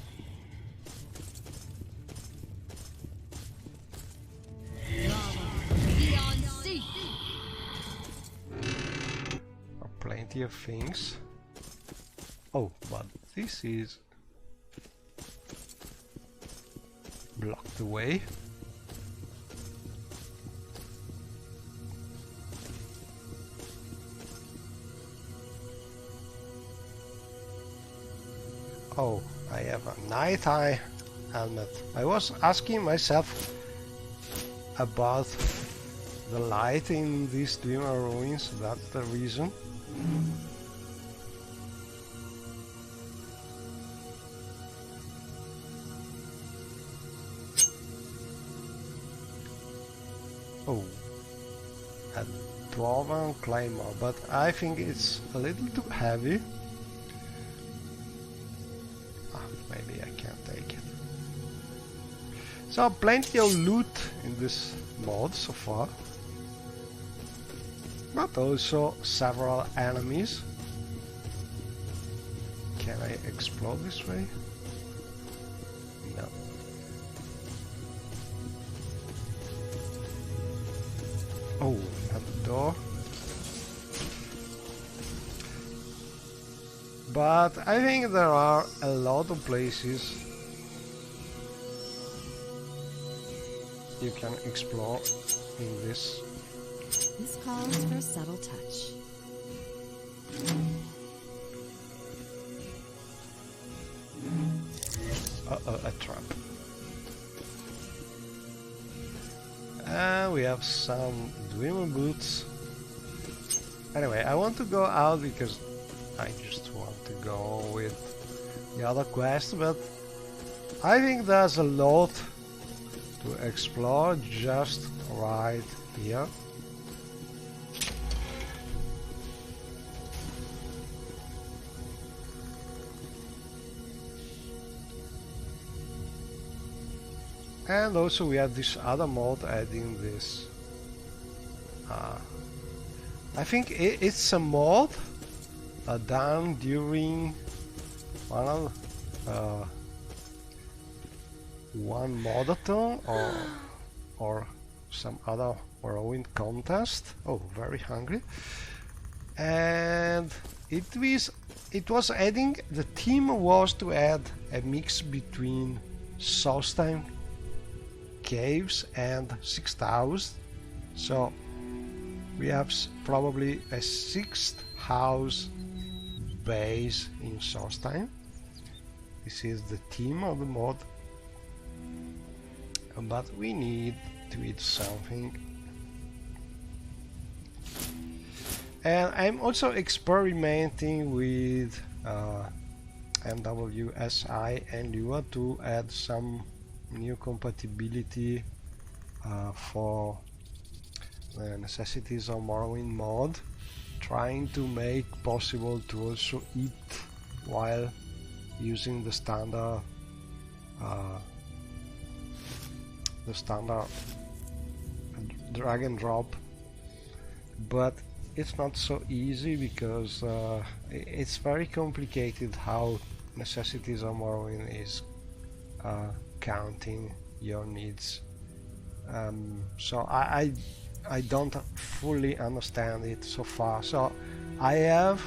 plenty of things. Oh, but this is blocked away. Oh, I have a night eye helmet. I was asking myself about the light in these Dwemer ruins, that's the reason. Oh, a Dwarven Claymore, but I think it's a little too heavy. Maybe I can't take it. So plenty of loot in this mod so far, but also several enemies. Can I explore this way? No. Oh, another door. But I think there are a lot of places you can explore in this. This calls for a subtle touch. Uh-oh, a trap. And we have some dream boots. Anyway, I want to go out because I just want to go with the other quest, but I think there's a lot to explore just right here. And also we have this other mod adding this. I think it's a mod done during one modathon or some other Morrowind contest. Oh, very hungry. And it was adding, the theme was to add a mix between Solstheim caves and 6,000. So we have probably a 6th house base in Solstheim. This is the theme of the mod, but we need to eat something. And I'm also experimenting with MWSI and Lua to add some new compatibility for the necessities of Morrowind mod, trying to make possible to also eat while using the standard drag and drop, but it's not so easy because it's very complicated how necessities of Morrowind is counting your needs. So I don't fully understand it so far. So I have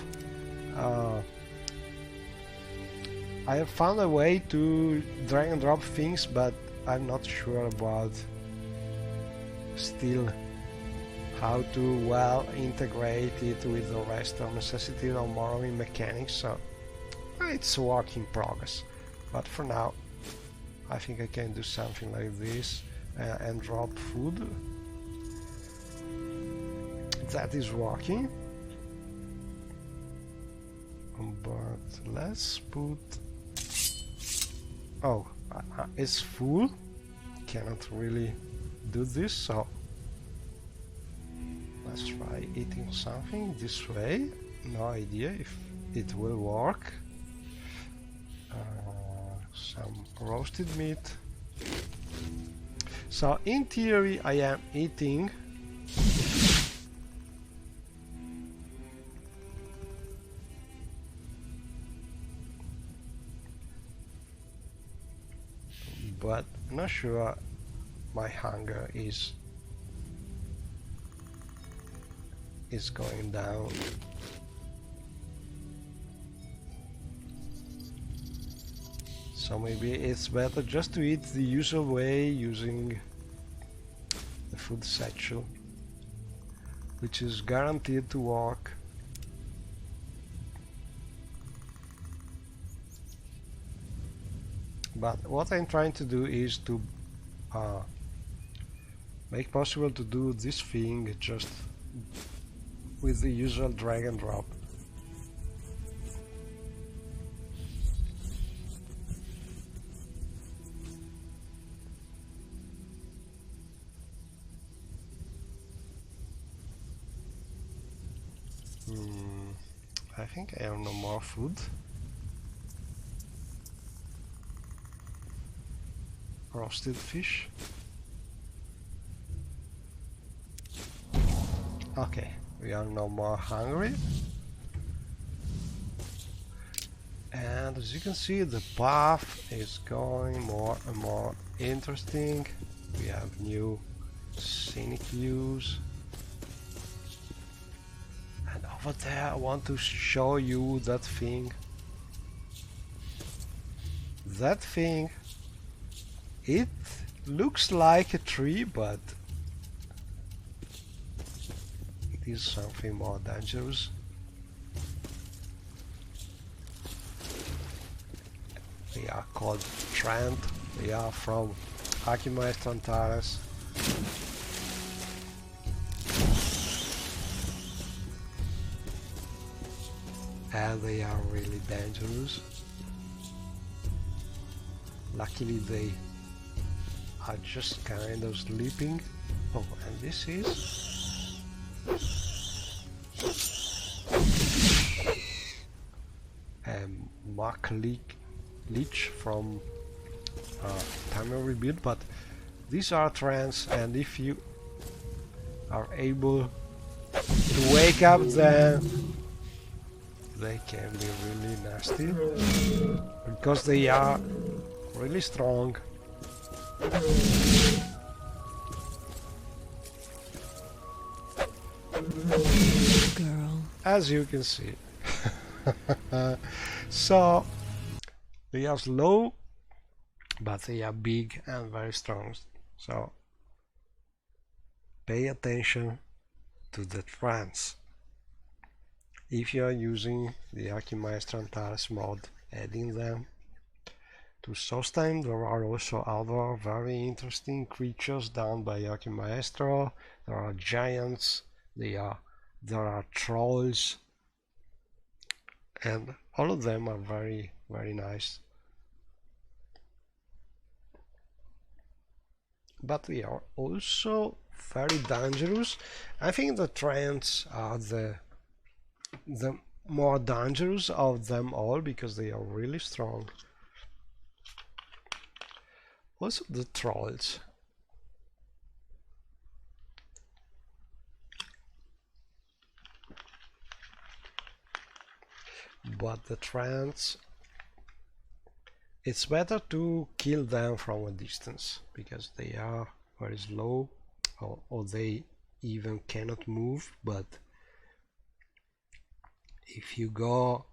found a way to drag and drop things, but I'm not sure about still how to well integrate it with the rest of necessity of Morrowind mechanics. So it's a work in progress, but for now I think I can do something like this and drop food. That is working, but let's put... oh, it's full, cannot really do this, so let's try eating something this way. No idea if it will work. Some roasted meat. So in theory I am eating but I'm not sure my hunger is going down. So maybe it's better just to eat the usual way using the food satchel, which is guaranteed to work. But what I'm trying to do is to make possible to do this thing just with the usual drag and drop. I think I have no more food. Roasted fish. Okay, we are no more hungry. And as you can see, the path is going more and more interesting. We have new scenic views. And over there I want to show you that thing. That thing, it looks like a tree, but it is something more dangerous. They are called Trent. They are from Archimedes Antares. and they are really dangerous. Luckily they are just kind of sleeping. Oh, and this is a Mark Leech from Time of Rebuild, but these are trends, and if you are able to wake up them, they can be really nasty because they are really strong. Girl. As you can see. So they are slow, but they are big and very strong. So pay attention to the trends. If you are using the Archimaestro Antares mod, adding them to Solstheim, there are also other very interesting creatures done by Archimaestro. There are giants, there are trolls, and all of them are very, very nice. But they are also very dangerous. I think the trends are the more dangerous of them all because they are really strong. Also the trolls. But the trends, it's better to kill them from a distance because they are very slow, or they even cannot move. But if you go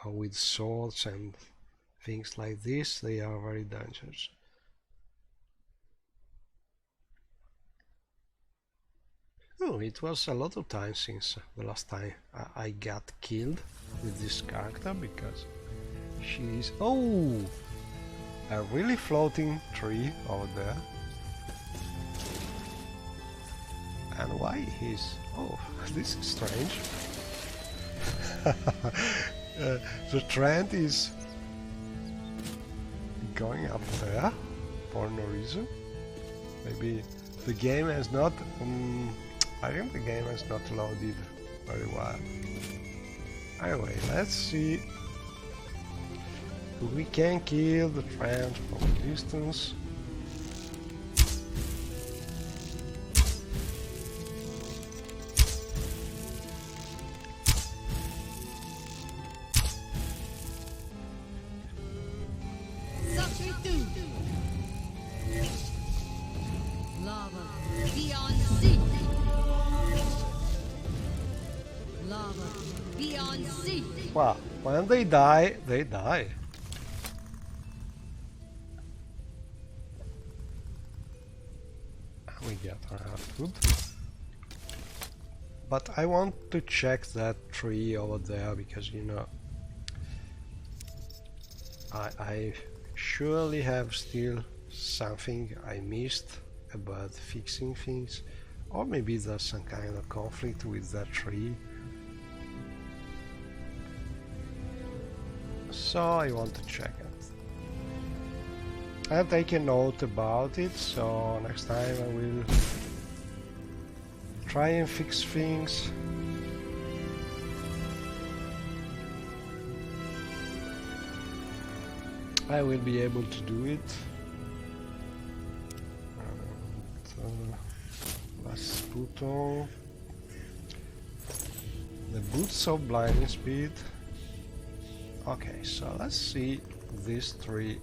with swords and things like this, they are very dangerous. Oh, it was a lot of time since the last time I got killed with this character, because she's... Oh! A really floating tree over there. And why he's... Oh, this is strange. The trend is going up there for no reason. Maybe the game has not... I think the game has not loaded very well. Anyway, let's see if we can kill the trend from a distance. Well, when they die, they die. We get our food. But I want to check that tree over there because, you know, I surely have still something I missed about fixing things, or maybe there's some kind of conflict with that tree. So I want to check it. I have taken note about it, so next time I will try and fix things. I will be able to do it. And, let's put on the boots of blinding speed. Okay, so let's see this tree.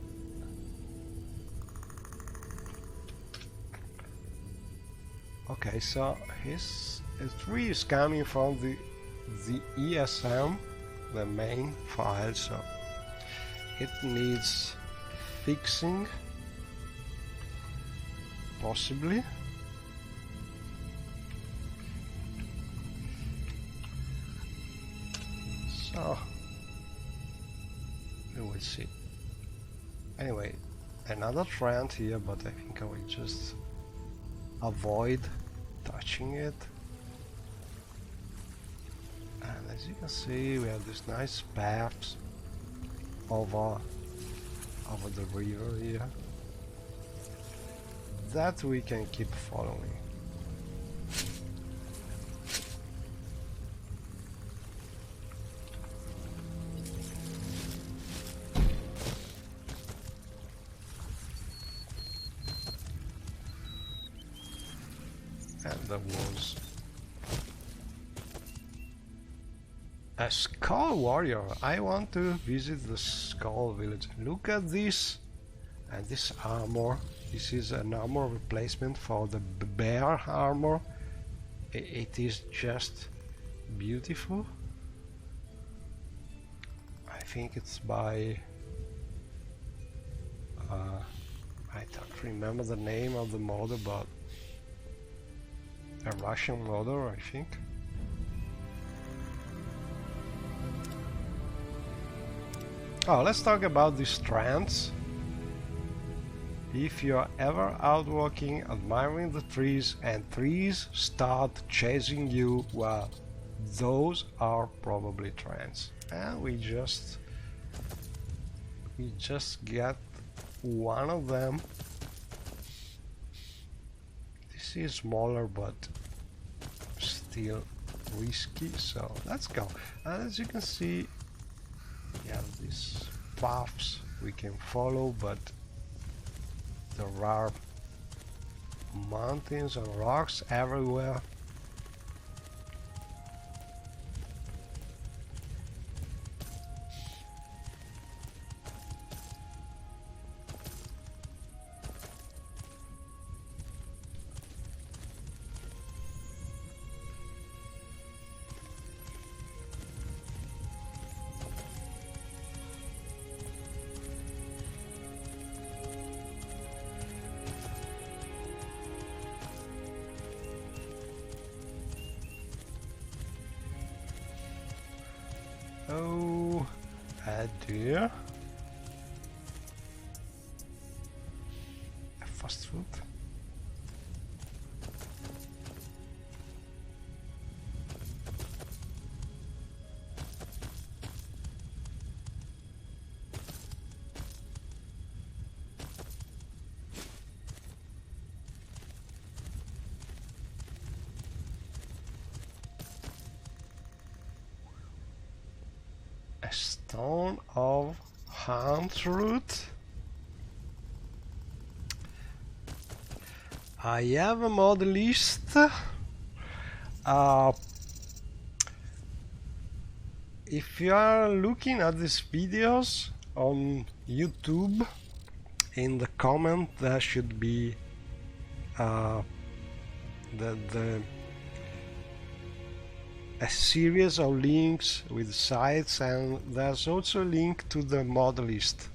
Okay, so his tree is coming from the ESM, the main file, so it needs fixing, possibly. So we will see. Anyway, another trend here, but I think I will just avoid touching it. And as you can see, we have these nice paths over the river here that we can keep following. And there was a skull warrior. I want to visit the skull village. Look at this, and this armor. This is an armor replacement for the bear armor. It is just beautiful. I think it's by I don't remember the name of the model, but a Russian model, I think. Oh, let's talk about these trends. If you're ever out walking, admiring the trees, and trees start chasing you, well, those are probably trends. And we just get one of them. This is smaller, but still risky, so let's go. And as you can see, we have these paths we can follow, but there are mountains and rocks everywhere. Oh, a deer. A fast food. Stone of Hunt Root. I have a mod list. If you are looking at these videos on YouTube, in the comment there should be a series of links with sites, and there's also a link to the mod list.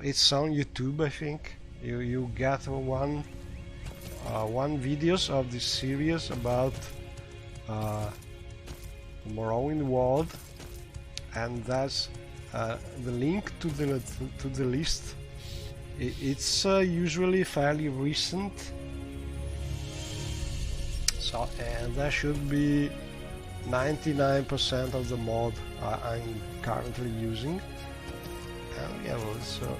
It's on YouTube, I think. You get one videos of this series about Morrowind World, and that's the link to the list. It's usually fairly recent. So, and there should be 99% of the mod I'm currently using. And we have also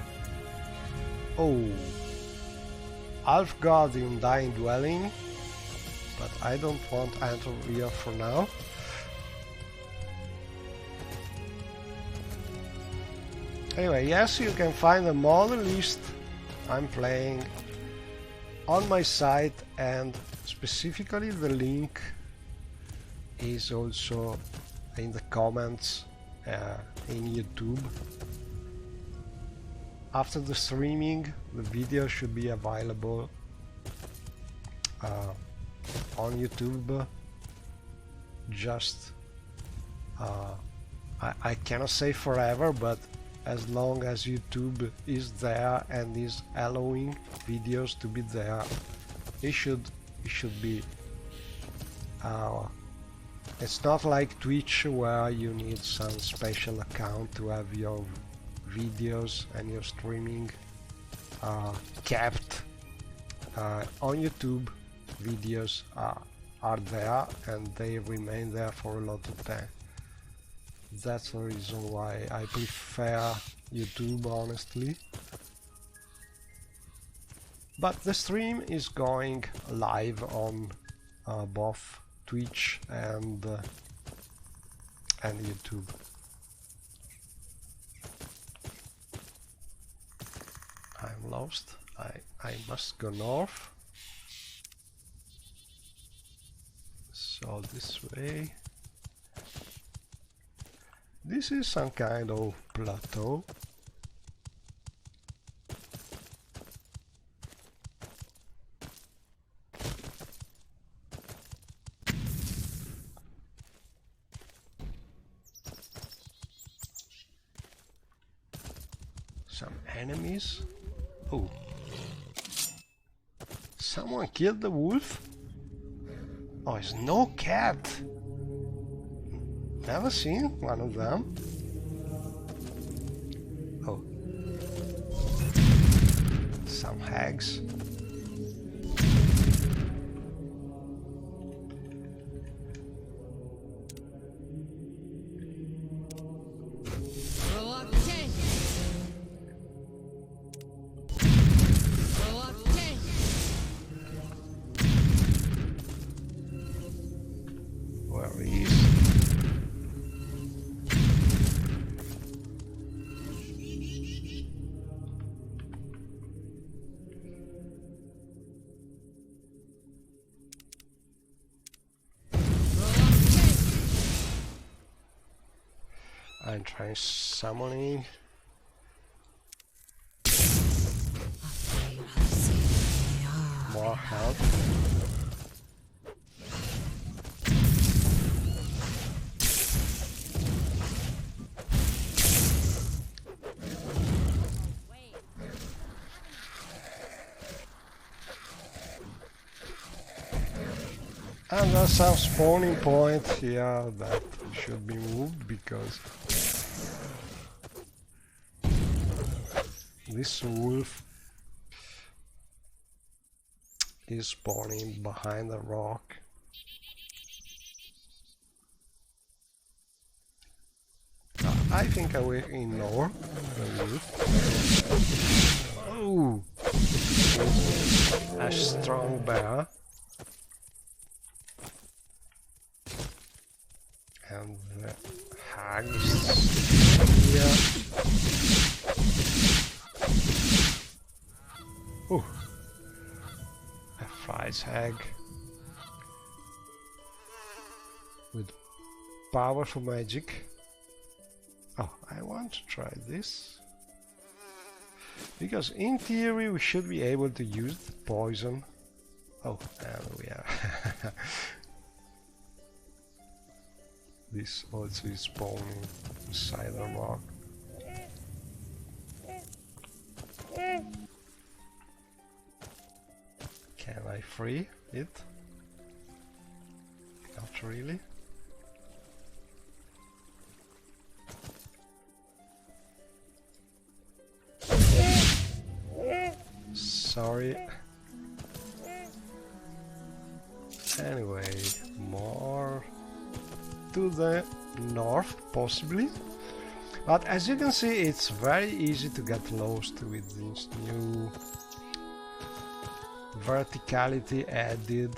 Half-God in Dying Dwelling, but I don't want to enter here for now. Anyway, yes, you can find the mod list I'm playing on my site, and specifically the link is also in the comments in YouTube. After the streaming, the video should be available on YouTube. Just I cannot say forever, but as long as YouTube is there and is allowing videos to be there, it should be. It's not like Twitch where you need some special account to have your videos and your streaming kept. On YouTube, videos are are there and they remain there for a lot of time. That's the reason why I prefer YouTube, honestly. But the stream is going live on both Twitch and YouTube. I'm lost. I must go north. So this way. This is some kind of plateau. Some enemies. Oh. Someone killed the wolf? Oh, it's no cat. Never seen one of them. Oh. Some hags. Where is? I'm trying summoning. More help. And there's some spawning point here that should be moved because this wolf is spawning behind the rock. I think I will ignore the wolf. Oh! A strong bear. And the hags here. Oh, a prize hag with powerful magic. Oh, I want to try this because in theory we should be able to use the poison. Oh, and we are. This also is spawning inside the rock. Can I free it? Not really. Sorry. Anyway, more to the north possibly, but as you can see it's very easy to get lost with this new verticality added.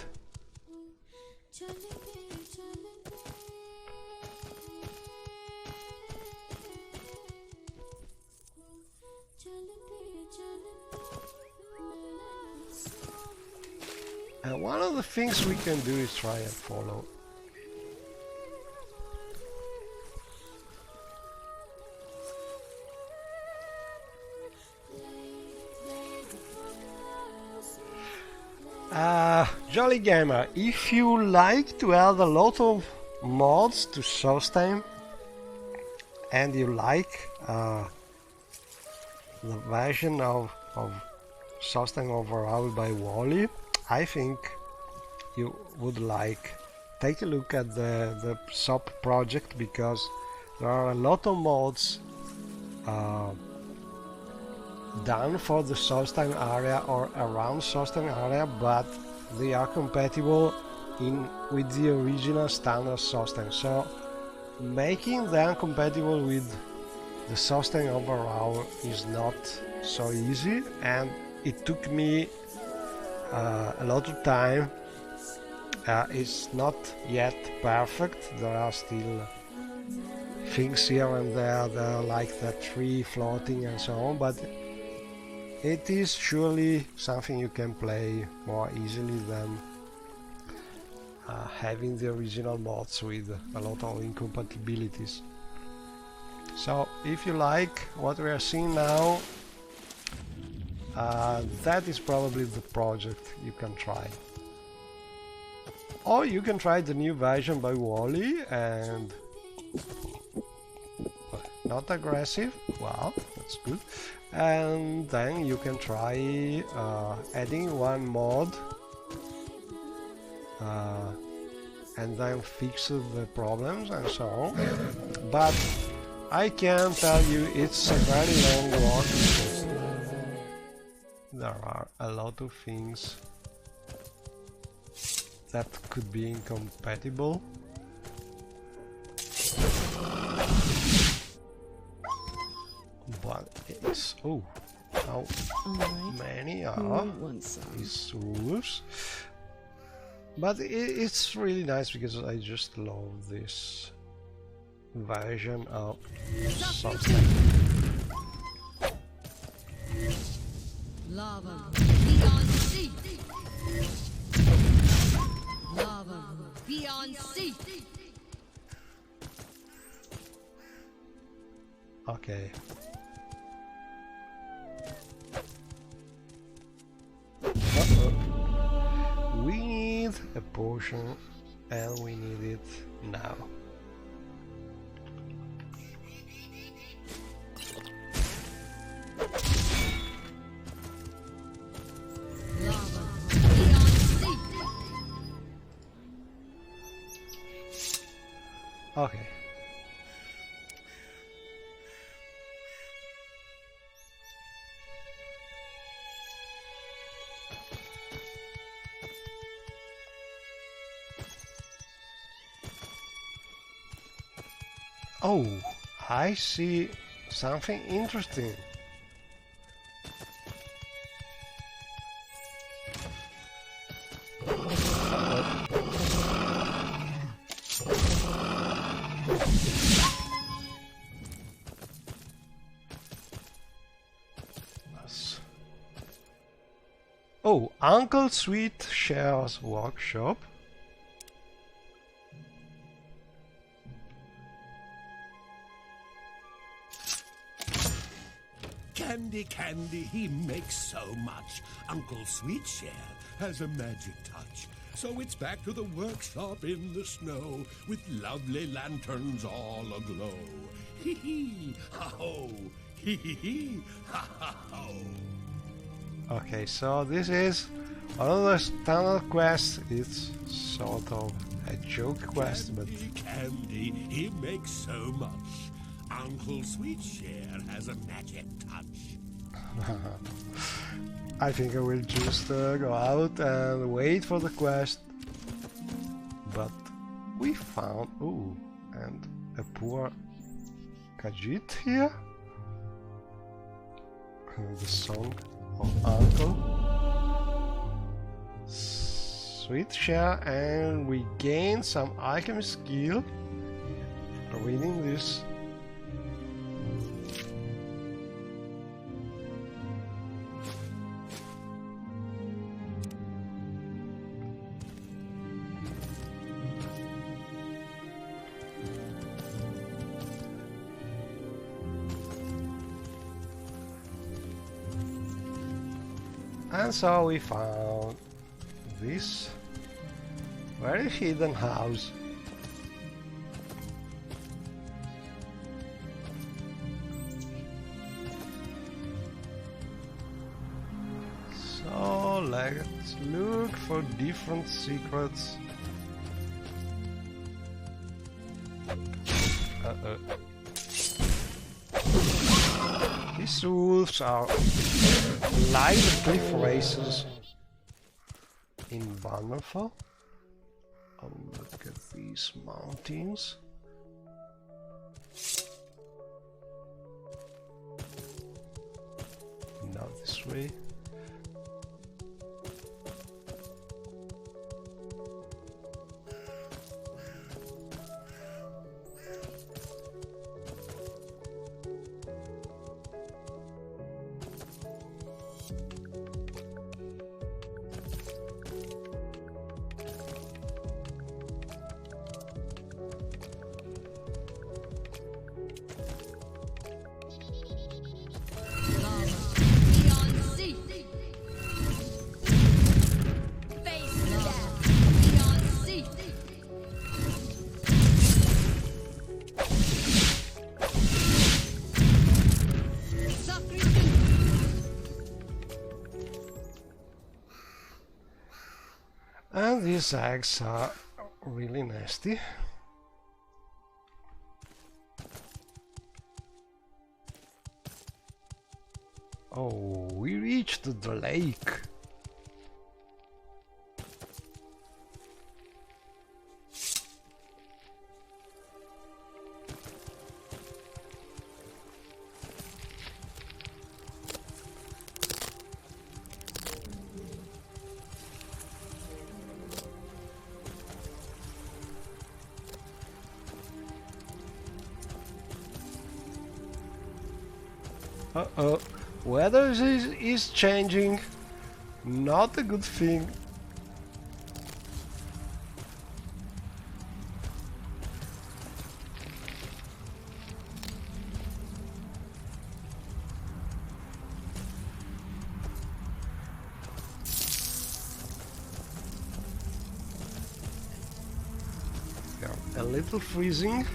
And one of the things we can do is try and follow. Jolly Gamer, if you like to add a lot of mods to Solstheim and you like the version of Solstheim overall by Wally, I think you would like take a look at the sub project because there are a lot of mods done for the Solstheim area or around Solstheim area, but they are compatible with the original standard sustain, so making them compatible with the sustain overall is not so easy, and it took me a lot of time. It's not yet perfect, there are still things here and there like the tree floating and so on, but it is surely something you can play more easily than having the original mods with a lot of incompatibilities. So if you like what we are seeing now, that is probably the project you can try. Or you can try the new version by Wally and not aggressive, wow, that's good. And then you can try adding one mod and then fix the problems and so on. But I can tell you it's a very long walk because there are a lot of things that could be incompatible. But it's how many are these wolves? But it's really nice because I just love this version of something. Lava beyond sea. Lava beyond sea. Okay. We need a potion and we need it now. Okay. Oh, I see something interesting. Oh, Uncle Sweet shares workshop. Candy, candy, he makes so much. Uncle Sweetshare has a magic touch. So it's back to the workshop in the snow with lovely lanterns all aglow. Hee hee, ha ho, hee hee hee, ha ha ho. Okay, so this is one of the standard quests. It's sort of a joke quest, but Candy, he makes so much. Uncle Sweetshare has a magic touch. I think I will just go out and wait for the quest. But we found and a poor Khajiit here. The song of Uncle Sweetshare, and we gain some alchemy skill reading this. And so we found this very hidden house. So let's look for different secrets. These wolves are like the cliff races in Bannerfall. these mountains. Not this way. And these eggs are really nasty. Oh, we reached the lake. Uh-oh, weather is changing. Not a good thing. Yeah, a little freezing.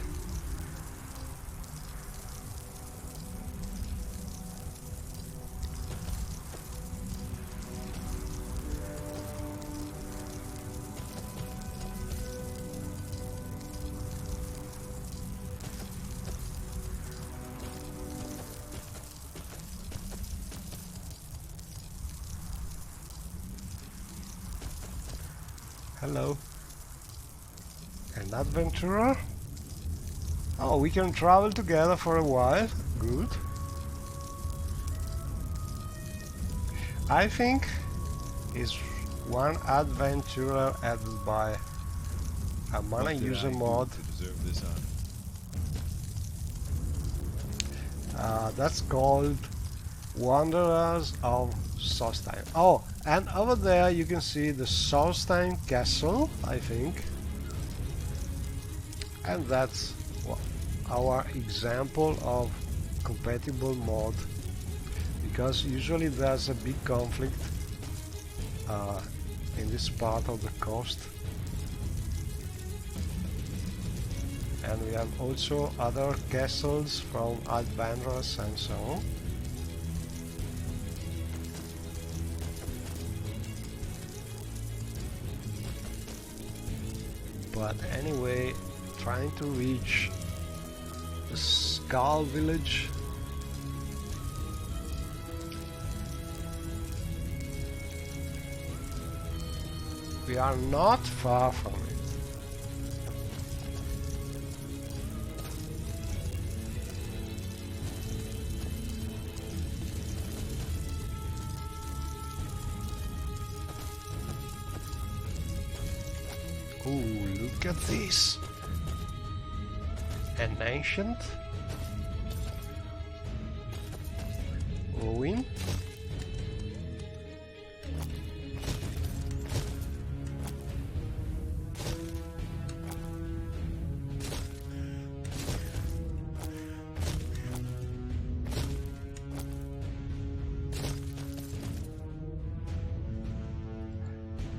Hello. An adventurer? Oh, we can travel together for a while. Good. I think is one adventurer added by. I'm gonna use a mod. That's called Wanderers of Solstein. Oh, and over there you can see the Solstein Castle, I think. And that's our example of compatible mod. Because usually there's a big conflict in this part of the coast. And we have also other castles from Adventures and so on. But anyway, trying to reach the Skull Village. We are not far from it. Oh, look at this! An ancient ruin.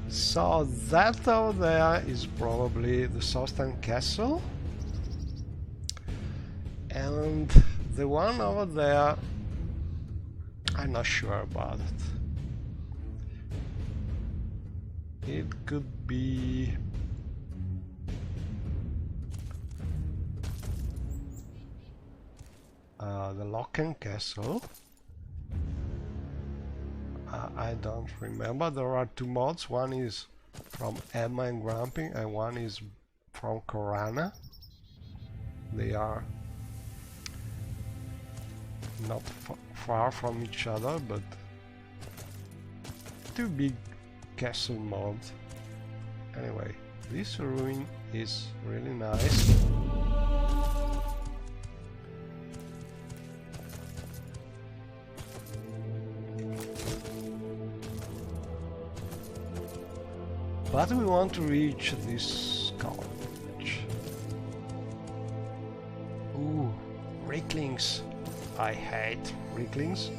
So that over there is probably the Solstein Castle, and the one over there, I'm not sure about it. It could be the Locken Castle. I don't remember. There are two mods. One is from Emma and Grumpy, and one is from Korana. They are not far from each other, but two big castle mods. Anyway, this ruin is really nice. But we want to reach this college. Ooh, Ricklings. I hate Ricklings.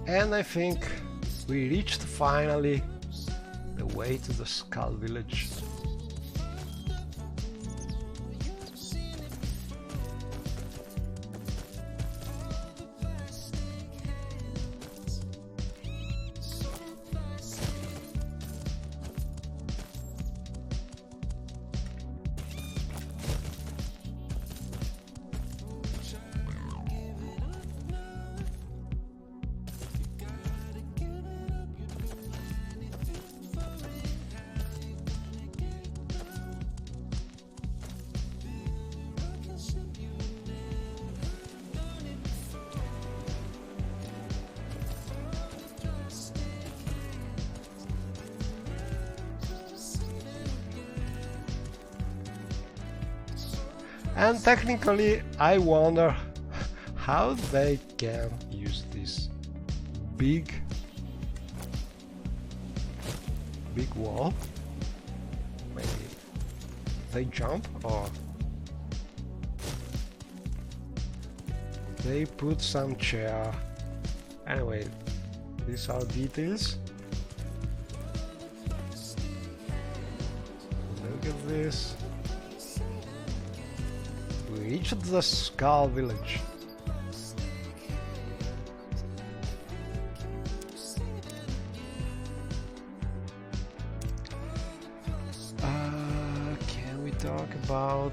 And I think we reached finally the way to the Skull Village. And technically, I wonder how they can use this big wall. Maybe they jump, or they put some chair. Anyway, these are details. Look at this. We reached the Skull Village. Can we talk about...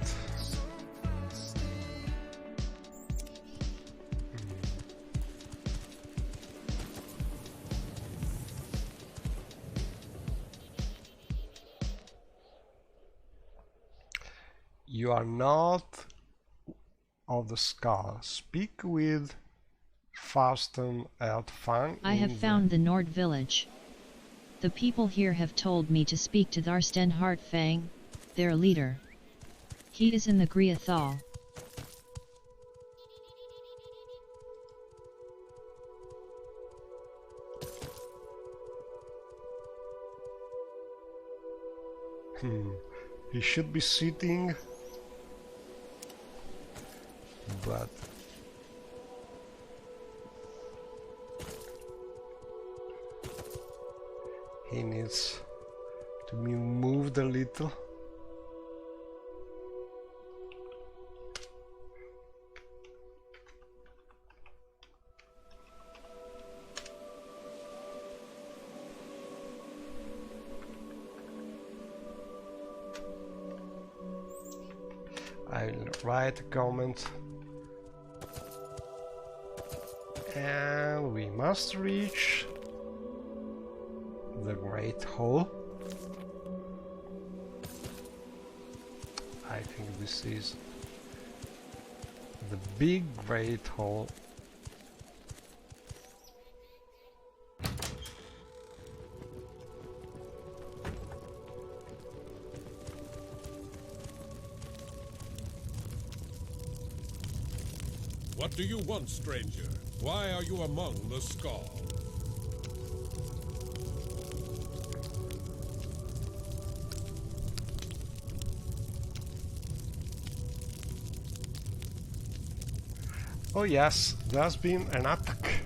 You are not of the skull. Speak with Faustin Eltfang. I have found the Nord village. The people here have told me to speak to Tharsten Hartfang, their leader. He is in the Griathal. He should be sitting, but he needs to be moved a little. I'll write a comment. And we must reach the Great Hall. I think this is the big Great Hall. What do you want, stranger? Why are you among the Skull? Oh yes, there's been an attack.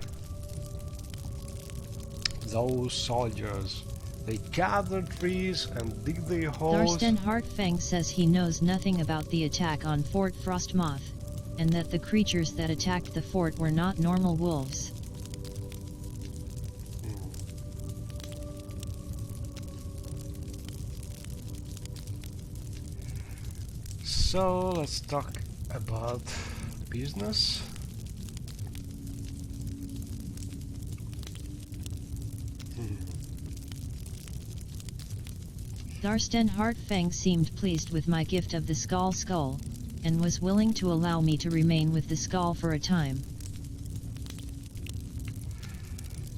Those soldiers, they gather trees and dig their holes. Thorsten Hartfang says he knows nothing about the attack on Fort Frostmoth, and that the creatures that attacked the fort were not normal wolves. So let's talk about business. Thorsten Hartfang seemed pleased with my gift of the skull, and was willing to allow me to remain with the skull for a time.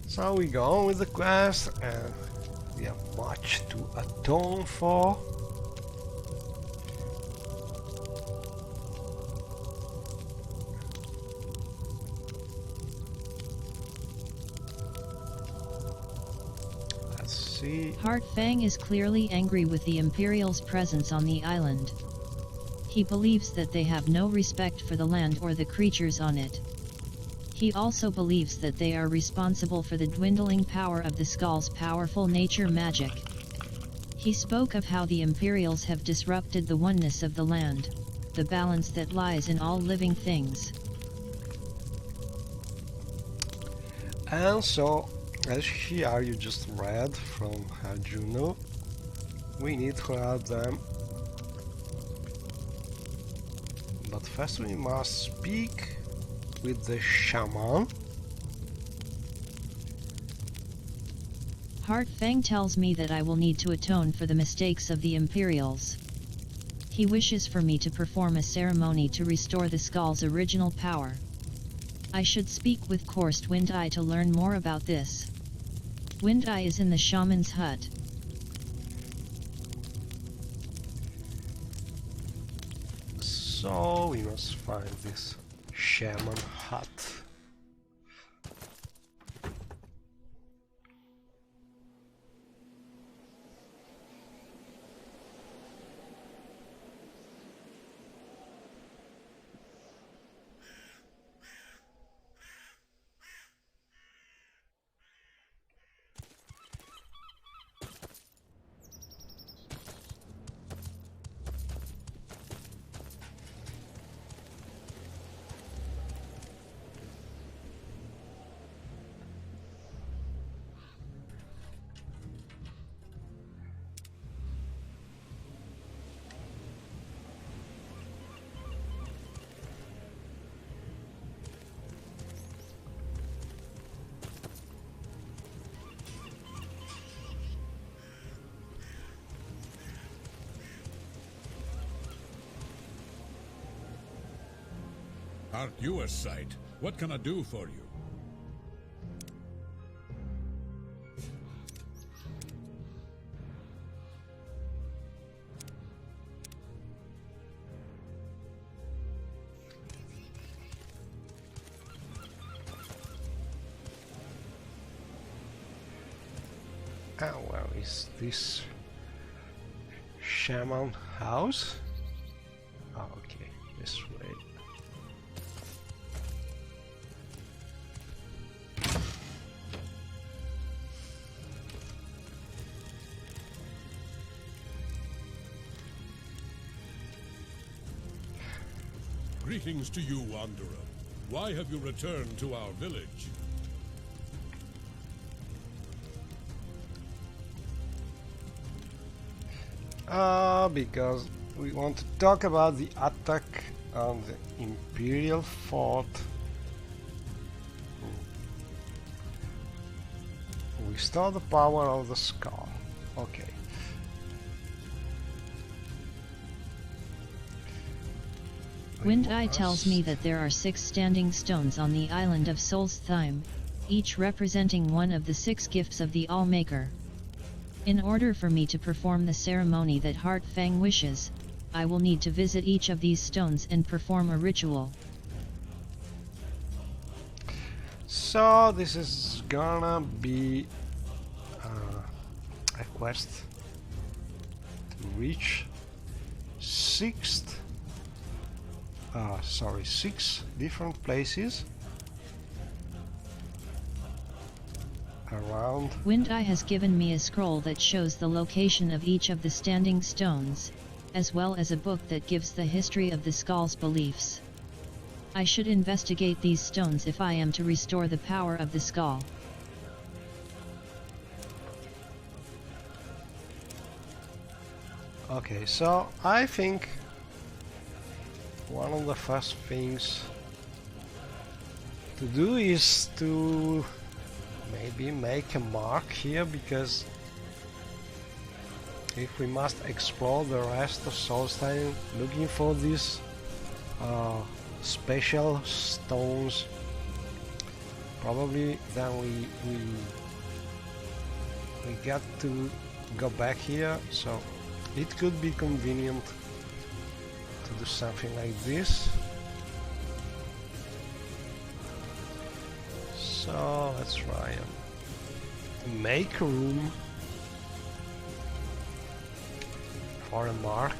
So we go on with the quest, and we have much to atone for. Let's see. Hartfang is clearly angry with the Imperial's presence on the island. He believes that they have no respect for the land or the creatures on it. He also believes that they are responsible for the dwindling power of the Skull's powerful nature magic. He spoke of how the Imperials have disrupted the oneness of the land, the balance that lies in all living things. And so, as here you just read from Juno, we need to help them. But first we must speak with the shaman. Hartfang tells me that I will need to atone for the mistakes of the Imperials. He wishes for me to perform a ceremony to restore the Skull's original power. I should speak with Korst Windeye to learn more about this. Windeye is in the shaman's hut. So we must find this shaman hut. Aren't you a sight? What can I do for you? Ah, where is this shaman house? Oh, okay, this way. Greetings to you, Wanderer. Why have you returned to our village? Because we want to talk about the attack on the Imperial fort. Restore the power of the skull. Okay. Windeye tells me that there are 6 standing stones on the island of Solstheim, each representing one of the 6 gifts of the Allmaker. In order for me to perform the ceremony that Hartfang wishes, I will need to visit each of these stones and perform a ritual. So this is gonna be a quest to reach six different places around. Wind Eye has given me a scroll that shows the location of each of the standing stones, as well as a book that gives the history of the Skull's beliefs. I should investigate these stones if I am to restore the power of the Skull. Okay, so I think one of the first things to do is to maybe make a mark here, because if we must explore the rest of Solstein looking for these special stones, probably then we got to go back here, so it could be convenient to do something like this. So let's try and make room for a mark.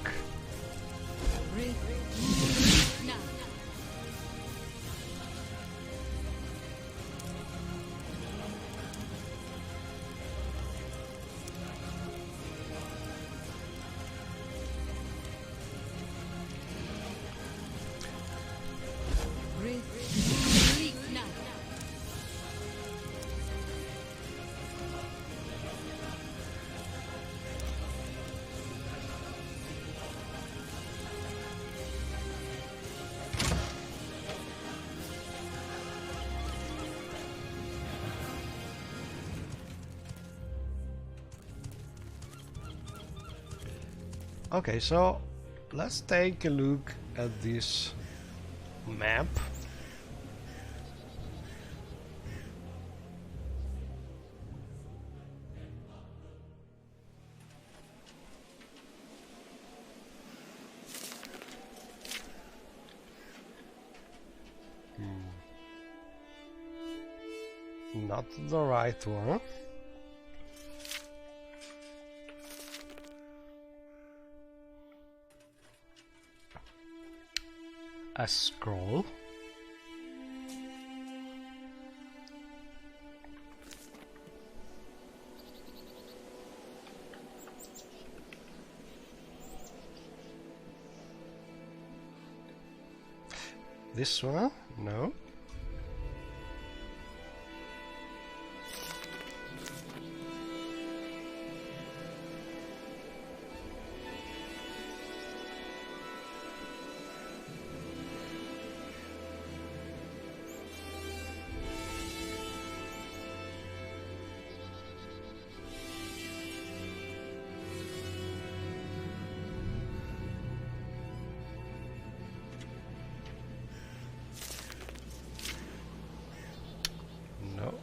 Okay, so let's take a look at this map. Not the right one. A scroll. This one? No. No.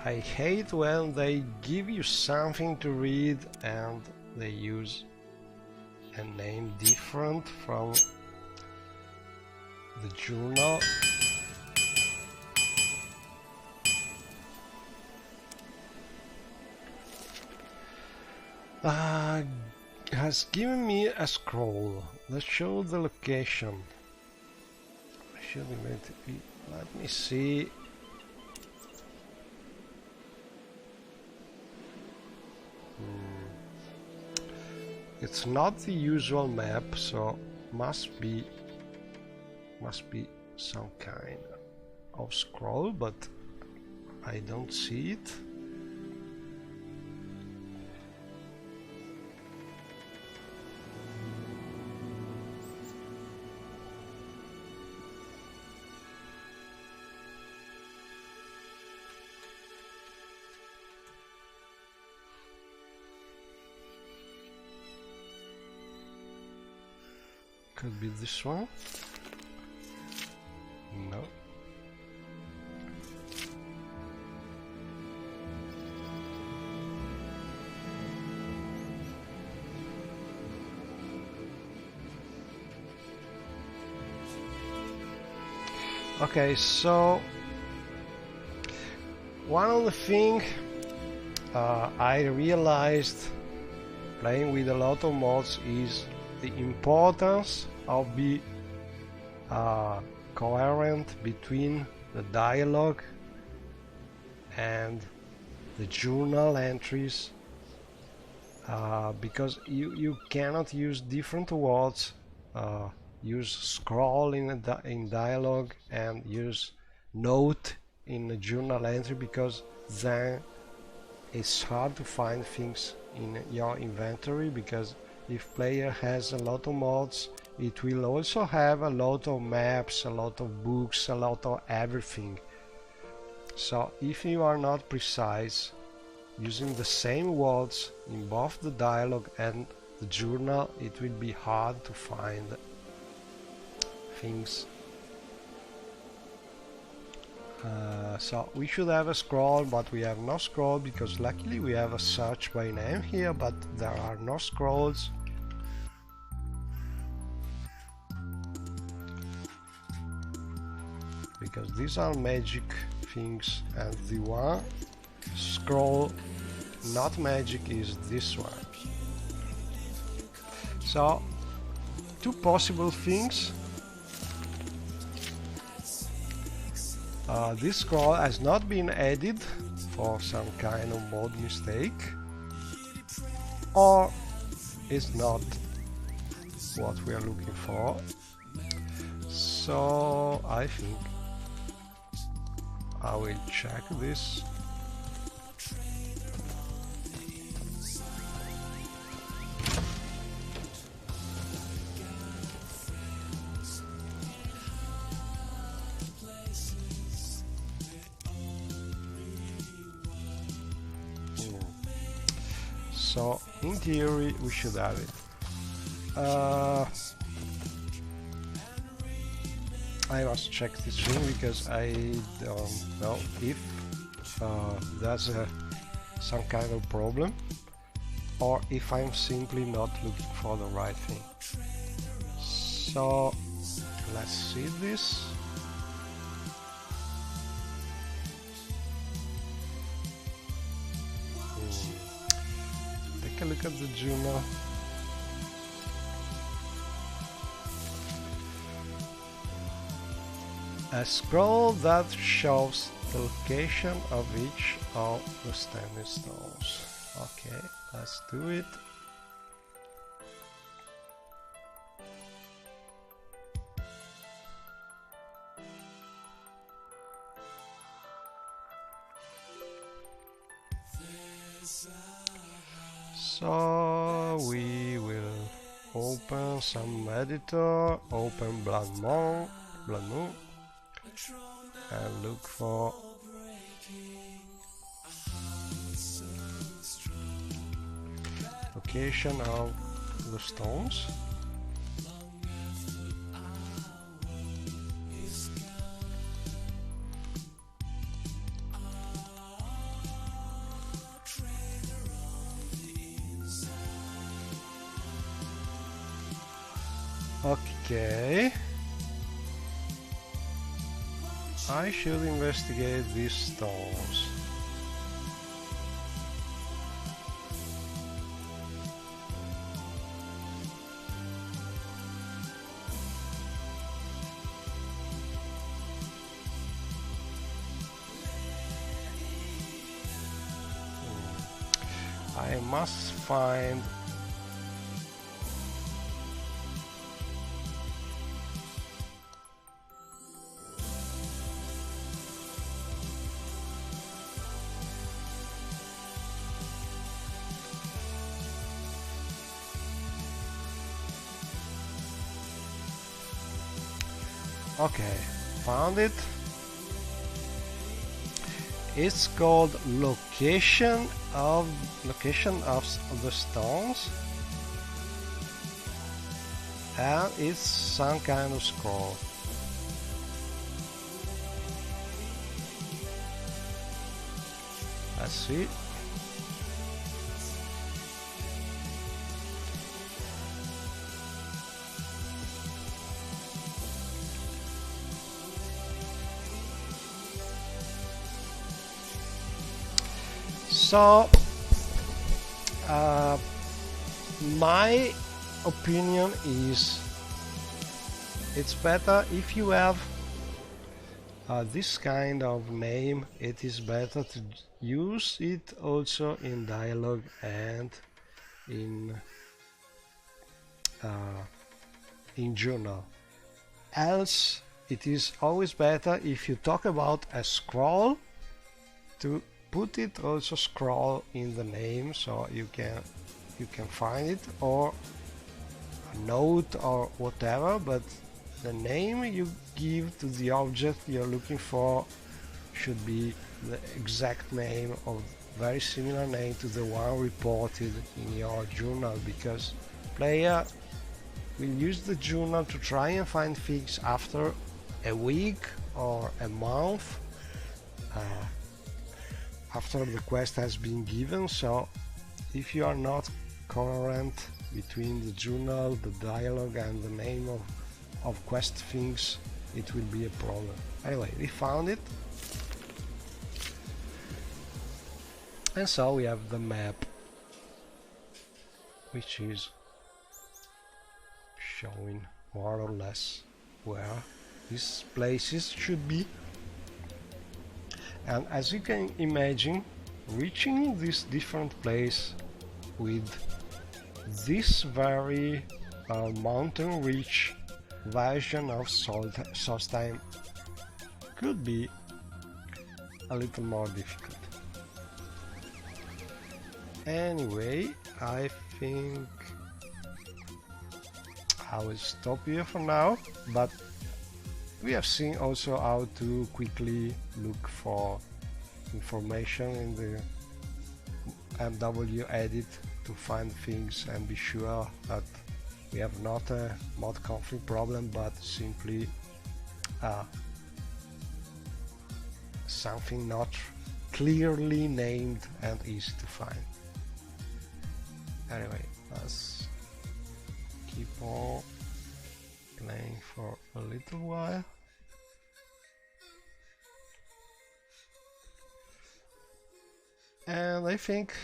I hate when they give you something to read and they use a name different from the journal. Has given me a scroll that shows the location. Let me see. It's not the usual map, so must be some kind of scroll, but I don't see it. Could be this one. No. Okay, so one of the things I realized playing with a lot of mods is the importance of being coherent between the dialogue and the journal entries, because you cannot use different words, use scroll in dialogue and use note in a journal entry, because then it's hard to find things in your inventory, because if player has a lot of mods, it will also have a lot of maps, a lot of books, a lot of everything. So if you are not precise using the same words in both the dialogue and the journal, it will be hard to find things. So we should have a scroll, but we have no scroll because luckily we have a search by name here, but there are no scrolls. Because these are magic things, and the one scroll not magic is this one. So two possible things. This scroll has not been added for some kind of mod mistake, or is not what we are looking for. So I think I will check this. So in theory we should have it. I must check this thing because I don't know if there's some kind of problem, or if I'm simply not looking for the right thing. So let's see this. Take a look at the journal. A scroll that shows the location of each of the standing stones. Okay, let's do it. So we will open some editor, open Blood Moon, and look for location of the stones. Okay, I should investigate these stones. I must find okay, found it. It's called location of the stones, and it's some kind of scroll. Let's see. So, my opinion is it's better if you have this kind of name. It is better to use it also in dialogue and in journal. Else, it is always better if you talk about a scroll to put it also scroll in the name, so you can find it, or a note or whatever, but the name you give to the object you're looking for should be the exact name or very similar name to the one reported in your journal, because player will use the journal to try and find things after a week or a month after the quest has been given. So if you are not coherent between the journal, the dialogue and the name of quest things, it will be a problem. Anyway, we found it, and so we have the map, which is showing more or less where these places should be. And as you can imagine, reaching this different place with this very mountain ridge version of Solstheim could be a little more difficult. Anyway, I think I will stop here for now, but we have seen also how to quickly look for information in the MW edit to find things and be sure that we have not a mod config problem, but simply something not clearly named and easy to find. Anyway, let's keep on playing for a little while. And I think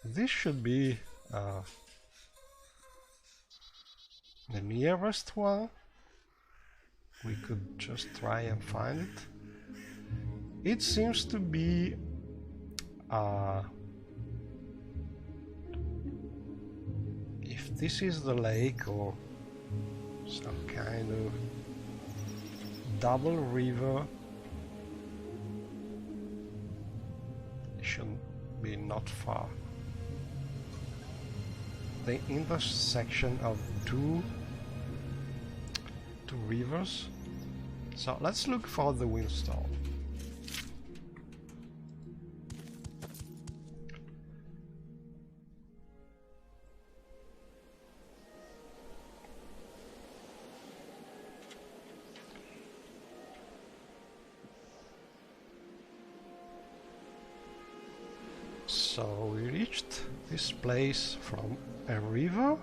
this should be the nearest one. We could just try and find it. It seems to be if this is the lake or some kind of double river, it should be not far. The intersection of two rivers. So let's look for the windstorm. So we reached this place from a river.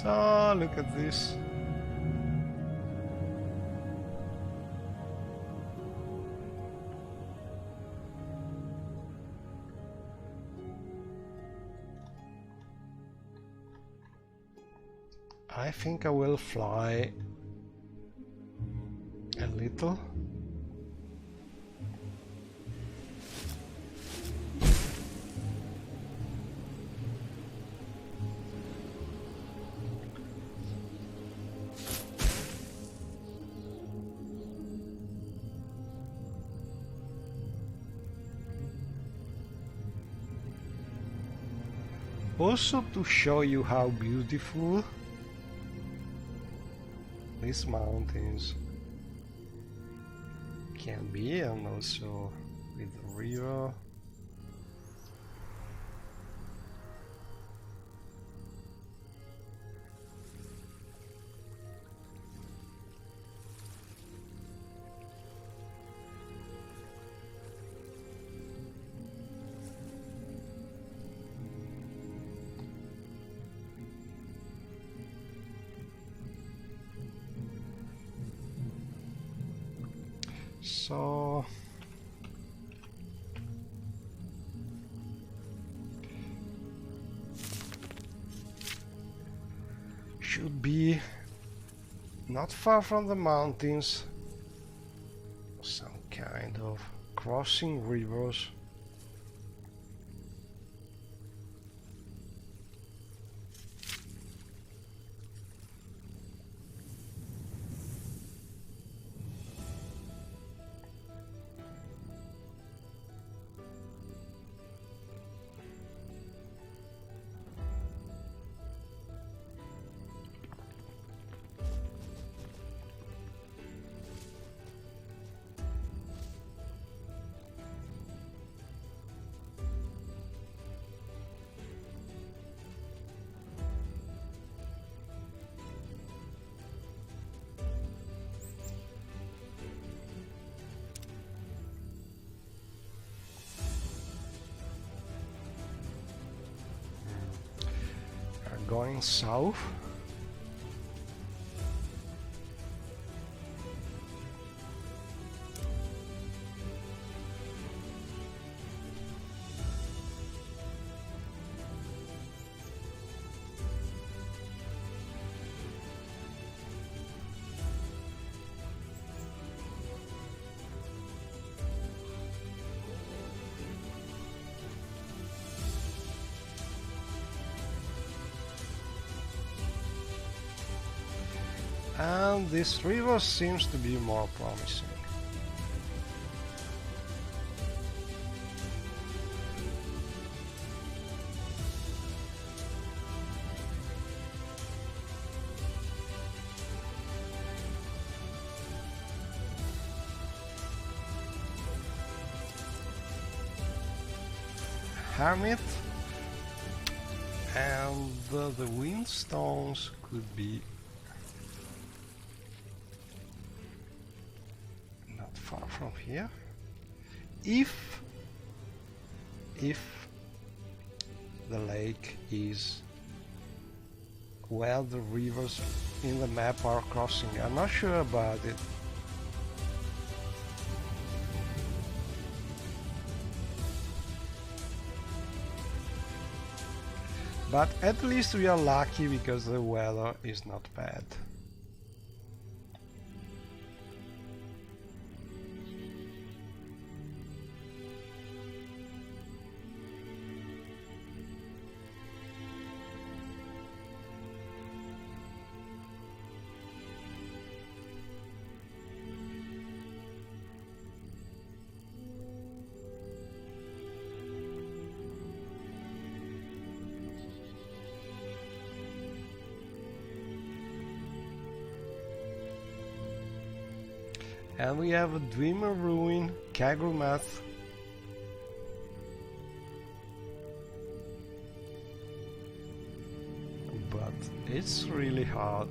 So look at this. I think I will fly a little. Also to show you how beautiful these mountains can be, and also with the river. So should be not far from the mountains, some kind of crossing rivers. Going south. And this river seems to be more promising. Hermit, and the windstones could be not far from here, if the lake is where the rivers in the map are crossing. I'm not sure about it. But at least we are lucky because the weather is not bad. And we have a Dreamer Ruin, Kagrumath. But it's really hard.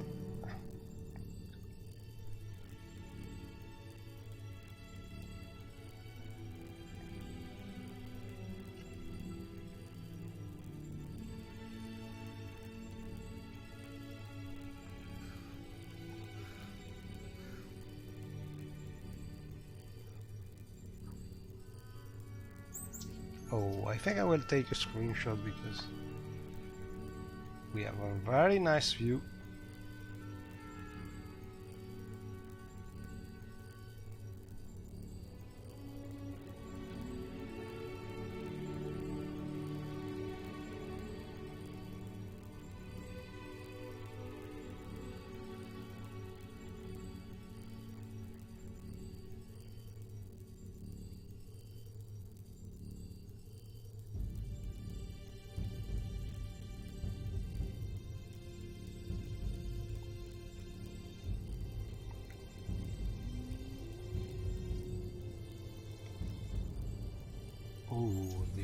Oh, I think I will take a screenshot because we have a very nice view.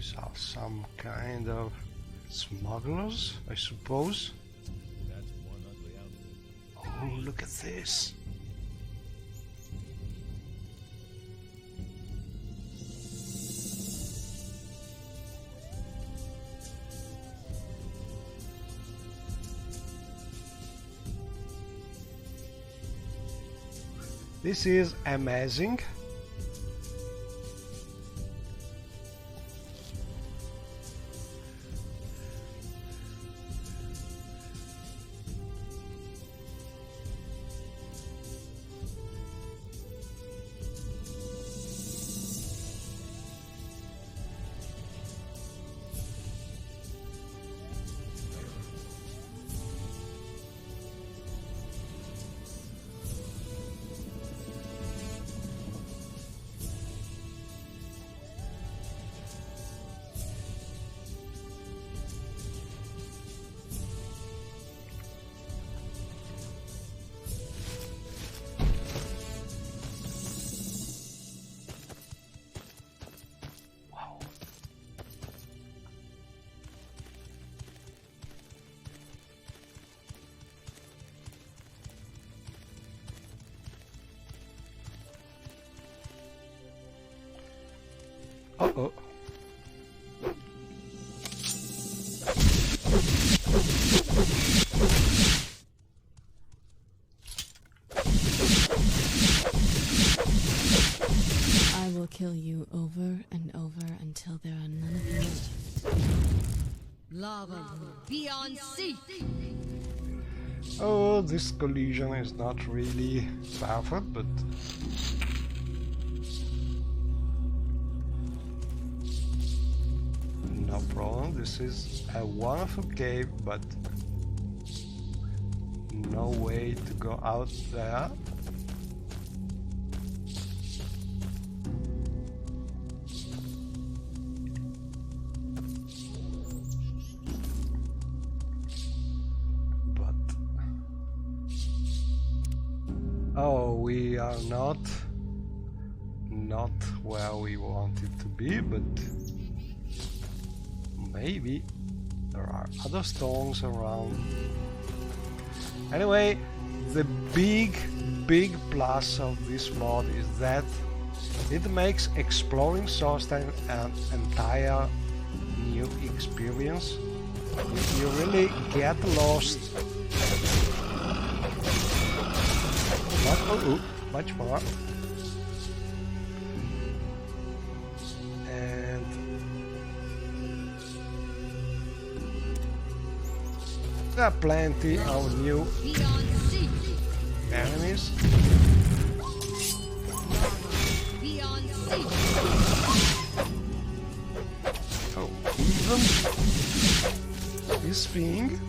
These are some kind of smugglers, I suppose. That's one ugly outfit. Oh, look at this. This is amazing. Uh-oh. I will kill you over and over until there are none of you left. Lava beyond sea. Oh, this collision is not really perfect, but no problem. This is a wonderful cave, but no way to go out there. But oh, we are not where we wanted to be, but maybe there are other stones around. Anyway, the big plus of this mod is that it makes exploring Solstheim an entire new experience. If you really get lost, much more. There are plenty of new enemies. Oh, even this thing.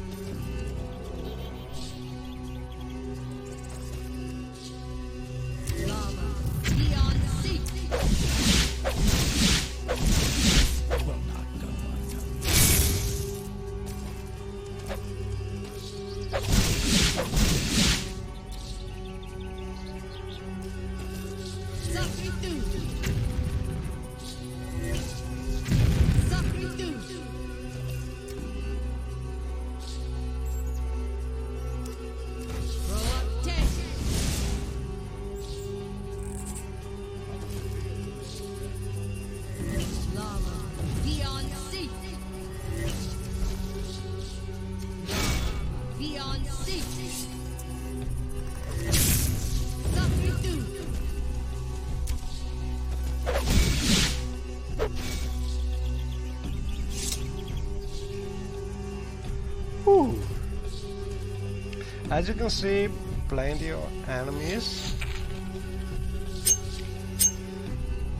As you can see, plenty of enemies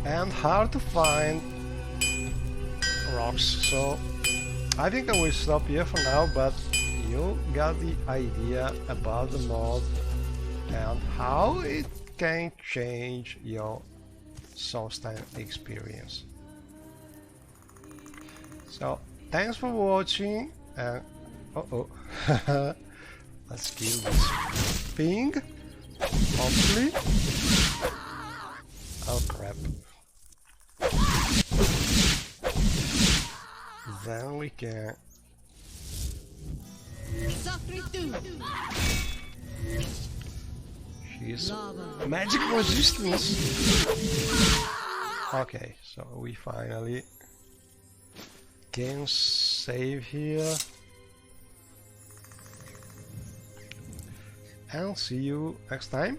and hard to find rocks, so I think I will stop here for now, but you got the idea about the mod and how it can change your Solstheim experience. So thanks for watching, and let's kill this thing, hopefully. Oh crap. Then we can. She's magic resistance. Okay, so we finally can save here. And see you next time.